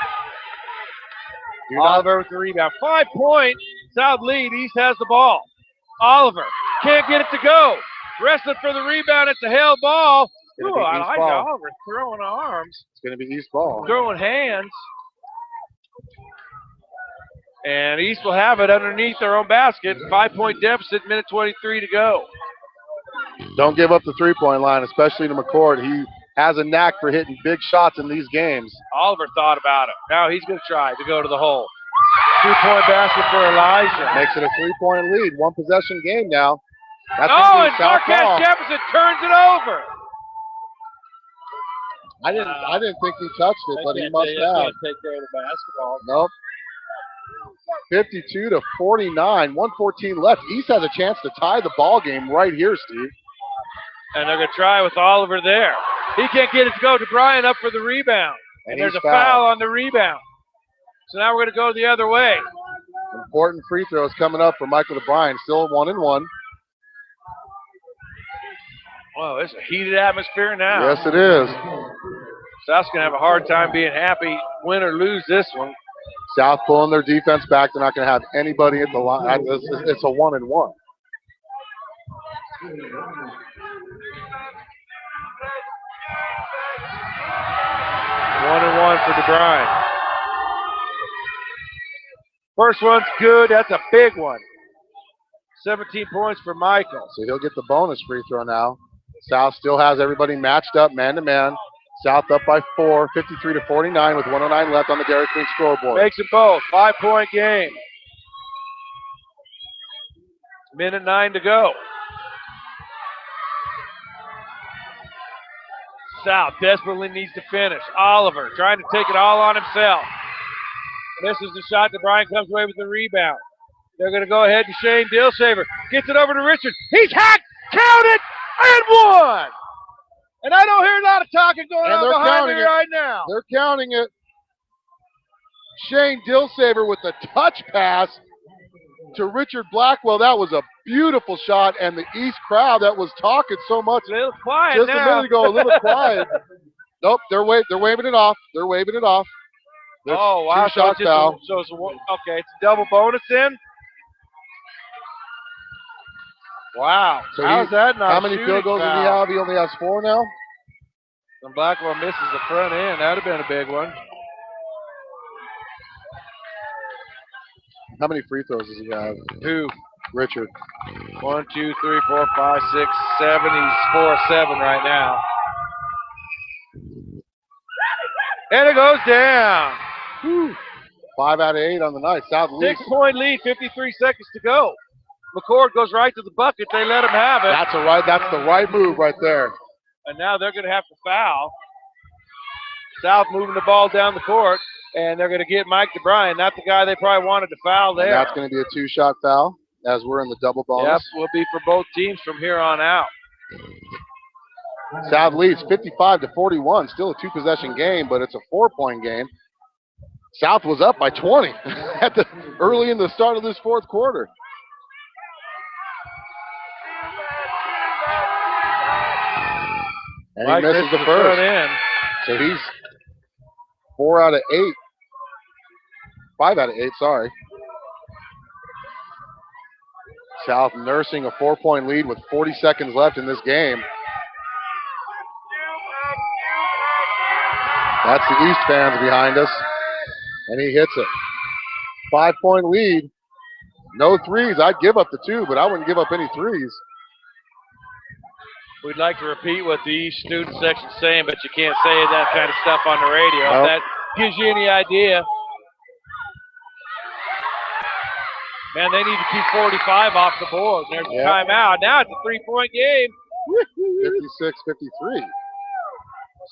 Oliver with the rebound. 5-point South lead. East has the ball. Oliver can't get it to go. Wrestling for the rebound. It's a held ball. Ooh, I like Oliver throwing arms. It's going to be East ball. Throwing hands. And East will have it underneath their own basket. 5-point deficit, minute 23 to go. Don't give up the three-point line, especially to McCord. He has a knack for hitting big shots in these games. Oliver thought about it. Now he's going to try to go to the hole. 2-point basket for Elijah. Makes it a 3-point lead. 1-possession game now. That's and Marquez Jefferson turns it over. I didn't think he touched it, but he must have. Can't take care of the basketball. Nope. 52-49, 1:14 left. East has a chance to tie the ball game right here, Steve. And they're going to try with Oliver there. He can't get it to go. DeBruyn up for the rebound. And there's a foul on the rebound. So now we're going to go the other way. Important free throws coming up for Michael DeBruyn. Still 1-1. Whoa, it's a heated atmosphere now. Yes, it is. South's going to have a hard time being happy, win or lose this one. South pulling their defense back. They're not going to have anybody at the line. It's a 1-1. 1-1 for DeBruyn. First one's good. That's a big one. 17 points for Michael. So he'll get the bonus free throw now. South still has everybody matched up man-to-man. South up by 4, 53-49 with 109 left on the Dairy Queen scoreboard. Makes it both. 5-point game. Minute 9 to go. South desperately needs to finish. Oliver trying to take it all on himself. Misses the shot. DeBruyn comes away with the rebound. They're going to go ahead to Shane Dillsaver. Gets it over to Richard. He's hacked, counted, and won! And I don't hear a lot of talking going on behind me right now. They're counting it. Shane Dillsaver with the touch pass to Richard Blackwell. That was a beautiful shot, and the East crowd that was talking so much a little quiet just now. A minute ago, a little quiet. Nope, they're waving it off. They're waving it off. There's oh, wow. 2 shot foul. So it's okay, it's a double bonus then? Wow. So how's that not How many field goals does he have? He only has 4 now? And Blackwell misses the front end. That would have been a big one. How many free throws does he have? 2. Richard. 1, 2, 3, 4, 5, 6, 7. He's 4 of 7 right now. And it goes down. Whew. 5 out of 8 on the night. South leads. 6-point lead, 53 seconds to go. McCord goes right to the bucket. They let him have it. That's the right move right there. And now they're going to have to foul. South moving the ball down the court, and they're going to get Mike DeBruyn. Not the guy they probably wanted to foul there. And that's going to be a 2-shot foul as we're in the double bonus. Yep, will be for both teams from here on out. South leads 55-41. Still a 2-possession game, but it's a 4-point game. South was up by 20 early in the start of this fourth quarter. And Mike he misses the first. End. So he's 4 out of 8. 5 out of 8, sorry. South nursing a 4-point lead with 40 seconds left in this game. That's the East fans behind us. And he hits it. 5-point lead. No threes. I'd give up the 2, but I wouldn't give up any threes. We'd like to repeat what the East student section's saying, but you can't say that kind of stuff on the radio. Nope. If that gives you any idea. Man, they need to keep 45 off the board. There's a timeout. Now it's a 3-point game. 56-53.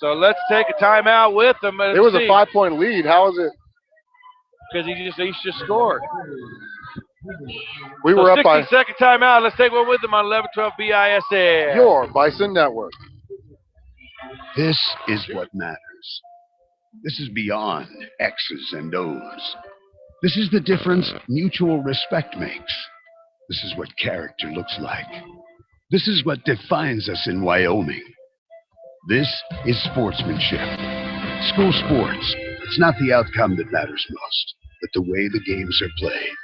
So let's take a timeout with them. It was a 5-point lead. How is it? Because East just scored. We were up by 60-second timeout. Let's take one with them on 11-12 BISN. Your Bison Network. This is what matters. This is beyond X's and O's. This is the difference mutual respect makes. This is what character looks like. This is what defines us in Wyoming. This is sportsmanship. School sports. It's not the outcome that matters most, but the way the games are played.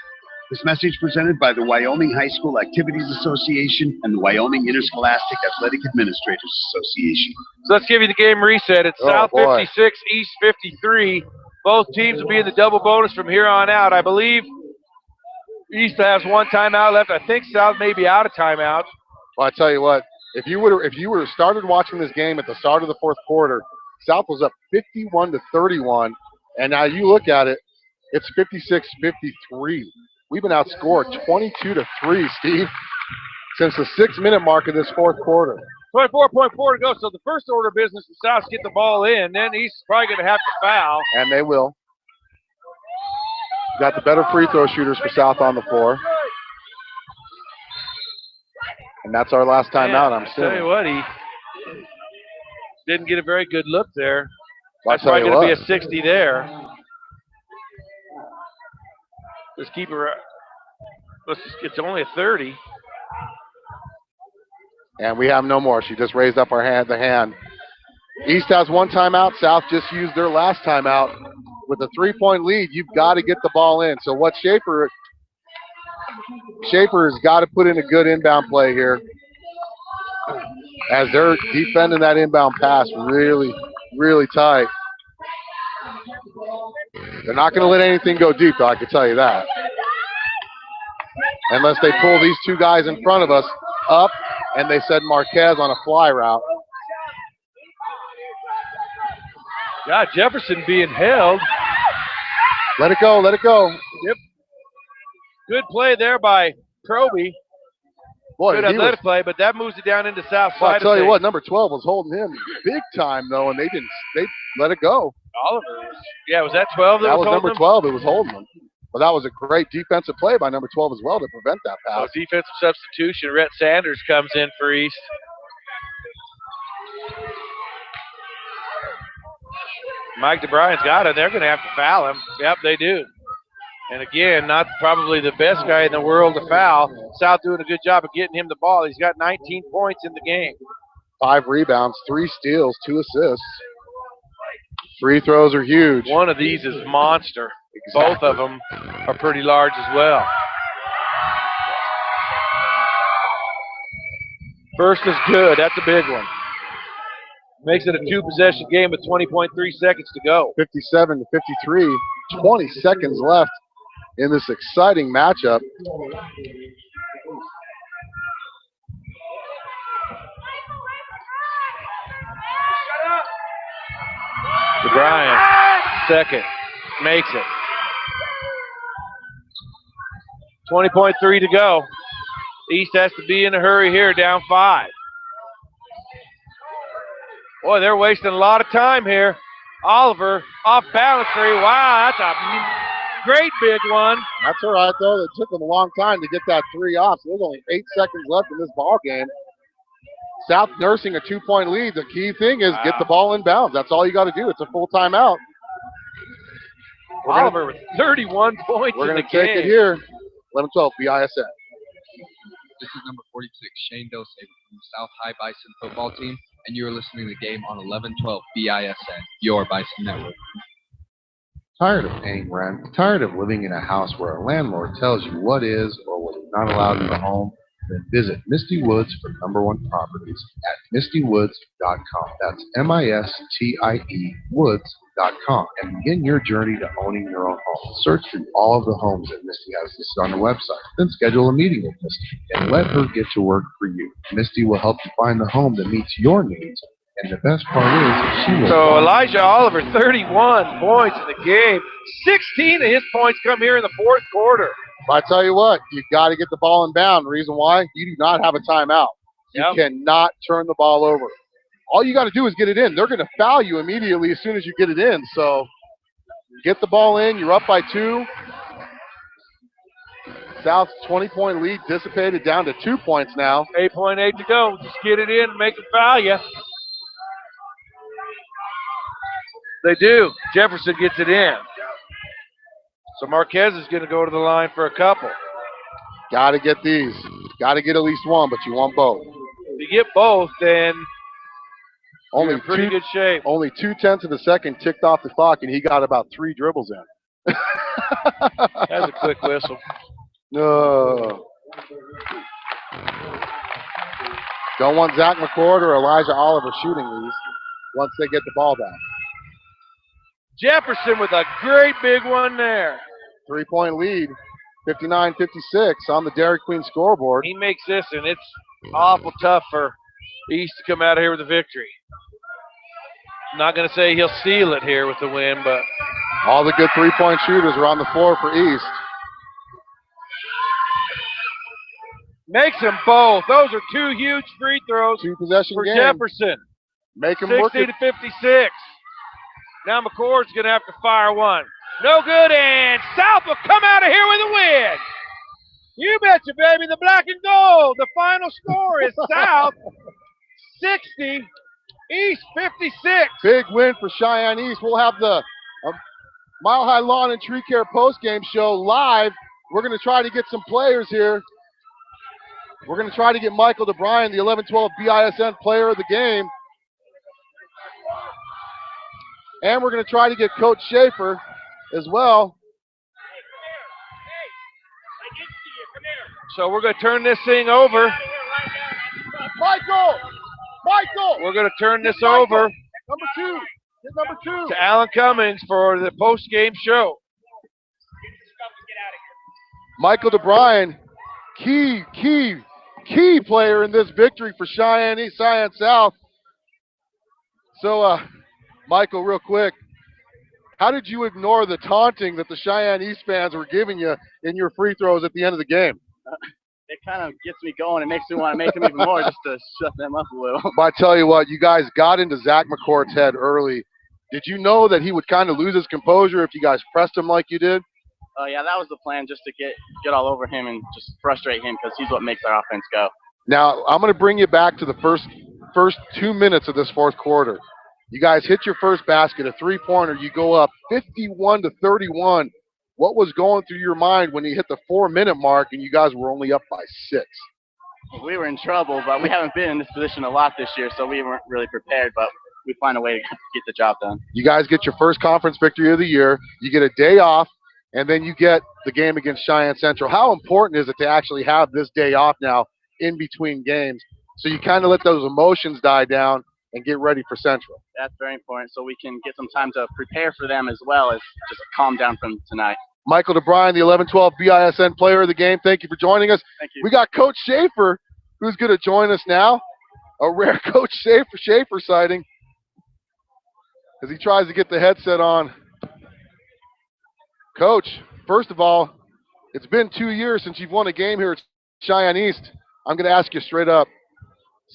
This message presented by the Wyoming High School Activities Association and the Wyoming Interscholastic Athletic Administrators Association. So let's give you the game reset. It's South 56, East 53. Both teams will be in the double bonus from here on out. I believe East has 1 timeout left. I think South may be out of timeout. Well, I tell you what, if you would have started watching this game at the start of the fourth quarter, South was up 51-31, and now you look at it, it's 56-53. We've been outscored 22-3, Steve, since the 6-minute mark of this fourth quarter. 24.4 to go. So the first order of business is South get the ball in. Then East is probably going to have to foul. And they will. Got the better free throw shooters for South on the floor. And that's our last timeout, I'm assuming. Tell you what, he didn't get a very good look there. That's probably going to be a 60 there. Let's keep it. It's only a 30. And we have no more. She just raised up the hand. East has 1 timeout. South just used their last timeout. With a 3-point lead, you've got to get the ball in. So what Schaefer has got to put in a good inbound play here, as they're defending that inbound pass really, really tight. They're not going to let anything go deep, though, I can tell you that. Unless they pull these two guys in front of us up, and they send Marquez on a fly route. Yeah, Jefferson being held. Let it go, let it go. Yep. Good play there by Proby. Boy, good athletic play, but that moves it down into south side. I'll tell you what, number 12 was holding him big time, though, and they let it go. Oliver was, yeah, was that 12 that was number 12 that was holding him. Well, that was a great defensive play by number 12 as well to prevent that pass. So defensive substitution, Rhett Sanders comes in for East. Mike DeBruyn's got it. They're going to have to foul him. Yep, they do. And again, not probably the best guy in the world to foul. South doing a good job of getting him the ball. He's got 19 points in the game. 5 rebounds, 3 steals, 2 assists. Free throws are huge. One of these is monster. Exactly. Both of them are pretty large as well. First is good. That's a big one. Makes it a 2-possession game with 20.3 seconds to go. 57 to 53. 20 seconds left in this exciting matchup. DeBruyn, second, makes it. 20.3 to go. East has to be in a hurry here, down 5. Boy, they're wasting a lot of time here. Oliver, off balance three. Wow, that's a great big one. That's all right, though. It took them a long time to get that 3 off. So there's only 8 seconds left in this ball game. South nursing a 2-point lead. The key thing is get the ball in bounds. That's all you got to do. It's a full timeout. Oliver with 31 points in the game. We're going to take it here. 11-12, BISN. This is number 46, Shane Dosaver from the South High Bison football team, and you are listening to the game on 1112 BISN, your Bison Network. Tired of paying rent? Tired of living in a house where a landlord tells you what is or what is not allowed in the home? Then visit Misty Woods for #1 properties at mistywoods.com. That's MISTIE Woods.com and begin your journey to owning your own home. Search through all of the homes that Misty has listed on the website. Then schedule a meeting with Misty and let her get to work for you. Misty will help you find the home that meets your needs. And the best part is she will. So Elijah Oliver, 31 points in the game. 16 of his points come here in the 4th quarter. But I tell you what, you've got to get the ball in bound. The reason why? You do not have a timeout. You cannot turn the ball over. All you got to do is get it in. They're going to foul you immediately as soon as you get it in. So get the ball in. You're up by 2. South's 20-point lead dissipated down to 2 points now. 8.8 to go. Just get it in and make it foul you. They do. Jefferson gets it in. So Marquez is going to go to the line for a couple. Got to get these. Got to get at least one, but you want both. If you get both, then only you're in pretty good shape. Only 0.2 of a second ticked off the clock, and he got about 3 dribbles in. That's a quick whistle. No. Don't want Zach McCord or Elijah Oliver shooting these once they get the ball back. Jefferson with a great big one there. 3-point lead, 59-56 on the Dairy Queen scoreboard. He makes this, and it's awful tough for East to come out of here with a victory. I'm not going to say he'll seal it here with the win, but all the good 3-point shooters are on the floor for East. Makes them both. Those are 2 huge free throws 2-possession for game. Jefferson. Make him work it. 60-56. Now McCord's going to have to fire one. No good, and South will come out of here with a win. You betcha, baby. The black and gold. The final score is South 60, East 56. Big win for Cheyenne East. We'll have the Mile High Lawn and Tree Care postgame show live. We're going to try to get some players here. We're going to try to get Michael DeBruyn, the 11-12 BISN player of the game. And we're going to try to get Coach Schaefer as well. So we're going to turn this thing over. Michael! We're going to turn this over. Number 2. number 2. to Alan Cummings for the post-game show. Michael DeBruyn, key player in this victory for Cheyenne East, Cheyenne South. So, Michael, real quick, how did you ignore the taunting that the Cheyenne East fans were giving you in your free throws at the end of the game? It kind of gets me going. It makes me want to make them even more just to shut them up a little. But I tell you what, you guys got into Zach McCourt's head early. Did you know that he would kind of lose his composure if you guys pressed him like you did? Yeah, that was the plan, just to get all over him and just frustrate him, because he's what makes our offense go. Now, I'm going to bring you back to the first 2 minutes of this fourth quarter. You guys hit your first basket, a three-pointer. You go up 51-31. What was going through your mind when you hit the 4-minute mark and you guys were only up by 6? We were in trouble, but we haven't been in this position a lot this year, so we weren't really prepared, but we find a way to get the job done. You guys get your first conference victory of the year. You get a day off, and then you get the game against Cheyenne Central. How important is it to actually have this day off now in between games so you kind of let those emotions die down and get ready for Central? That's very important, so we can get some time to prepare for them as well as just calm down from tonight. Michael DeBruyn, the 11-12 BISN player of the game, thank you for joining us. Thank you. We got Coach Schaefer, who's going to join us now. A rare Coach Schaefer sighting as he tries to get the headset on. Coach, first of all, it's been 2 years since you've won a game here at Cheyenne East. I'm going to ask you straight up.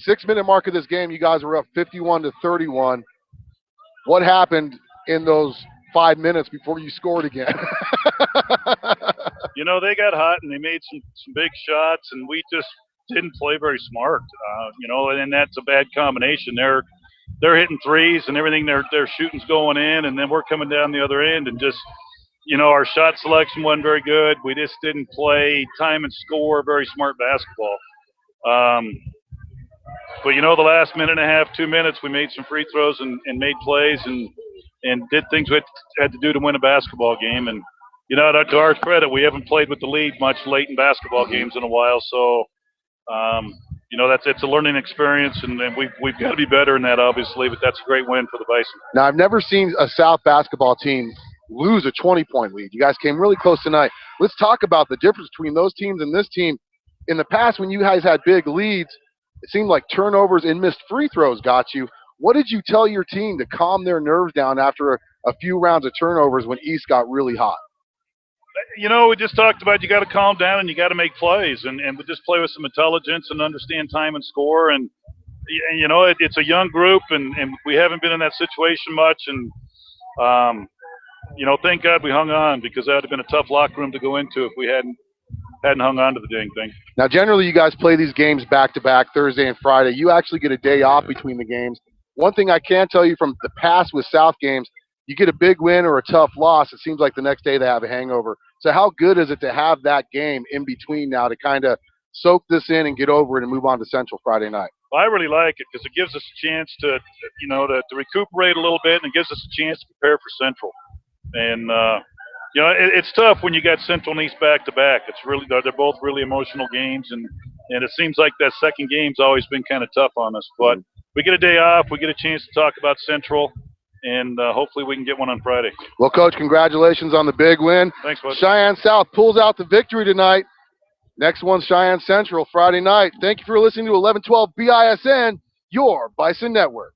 6-minute mark of this game, you guys were up 51-31. What happened in those 5 minutes before you scored again? You know, they got hot and they made some big shots, and we just didn't play very smart. You know, and that's a bad combination. They're hitting threes and everything. Their shooting's going in, and then we're coming down the other end, and just, you know, our shot selection wasn't very good. We just didn't play time and score very smart basketball. But, you know, the last minute and a half, 2 minutes, we made some free throws and made plays and did things we had to do to win a basketball game. And, you know, to our credit, we haven't played with the lead much late in basketball games in a while. So, you know, it's a learning experience, and we've got to be better in that, obviously. But that's a great win for the Bison. Now, I've never seen a South basketball team lose a 20-point lead. You guys came really close tonight. Let's talk about the difference between those teams and this team. In the past, when you guys had big leads, it seemed like turnovers and missed free throws got you. What did you tell your team to calm their nerves down after a few rounds of turnovers when East got really hot? You know, we just talked about you got to calm down and you got to make plays, and we just play with some intelligence and understand time and score. And you know, it's a young group, and we haven't been in that situation much. And you know, thank God we hung on, because that would have been a tough locker room to go into if we hadn't hung on to the dang thing. Now, generally, you guys play these games back-to-back, Thursday and Friday. You actually get a day off between the games. One thing I can tell you from the past with South games, you get a big win or a tough loss, it seems like the next day they have a hangover. So how good is it to have that game in between now to kind of soak this in and get over it and move on to Central Friday night? Well, I really like it because it gives us a chance to, you know, to recuperate a little bit, and it gives us a chance to prepare for Central. And, you know, it's tough when you got Central and East back-to-back. It's really, they're both really emotional games, and it seems like that second game's always been kind of tough on us. But we get a day off, we get a chance to talk about Central, and hopefully we can get one on Friday. Well, Coach, congratulations on the big win. Thanks, bud. Cheyenne South pulls out the victory tonight. Next one's Cheyenne Central Friday night. Thank you for listening to 1112 BISN, your Bison Network.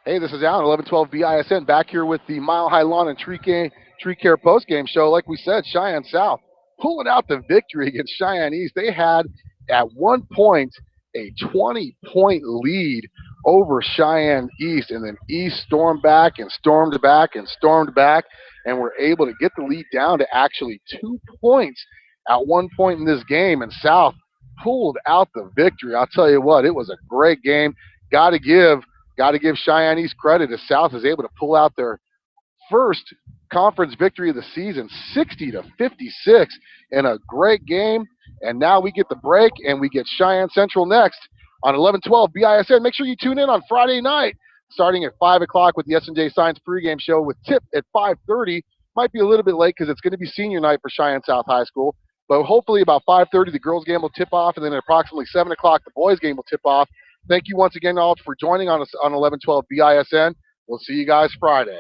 Hey, this is Alan, 1112 BISN, back here with the Mile High Lawn and Tree Care postgame show. Like we said, Cheyenne South pulling out the victory against Cheyenne East. They had, at one point, a 20-point lead over Cheyenne East, and then East stormed back and stormed back and stormed back, and were able to get the lead down to actually 2 points at one point in this game, and South pulled out the victory. I'll tell you what, it was a great game. Got to give Cheyenne East credit as South is able to pull out their first conference victory of the season, 60-56 in a great game. And now we get the break, and we get Cheyenne Central next on 1112 BISN. Make sure you tune in on Friday night, starting at 5 o'clock with the S&J Signs pregame show with tip at 5:30. Might be a little bit late because it's going to be senior night for Cheyenne South High School. But hopefully about 5:30, the girls' game will tip off, and then at approximately 7 o'clock, the boys' game will tip off. Thank you once again all for joining on 1112 BISN. We'll see you guys Friday.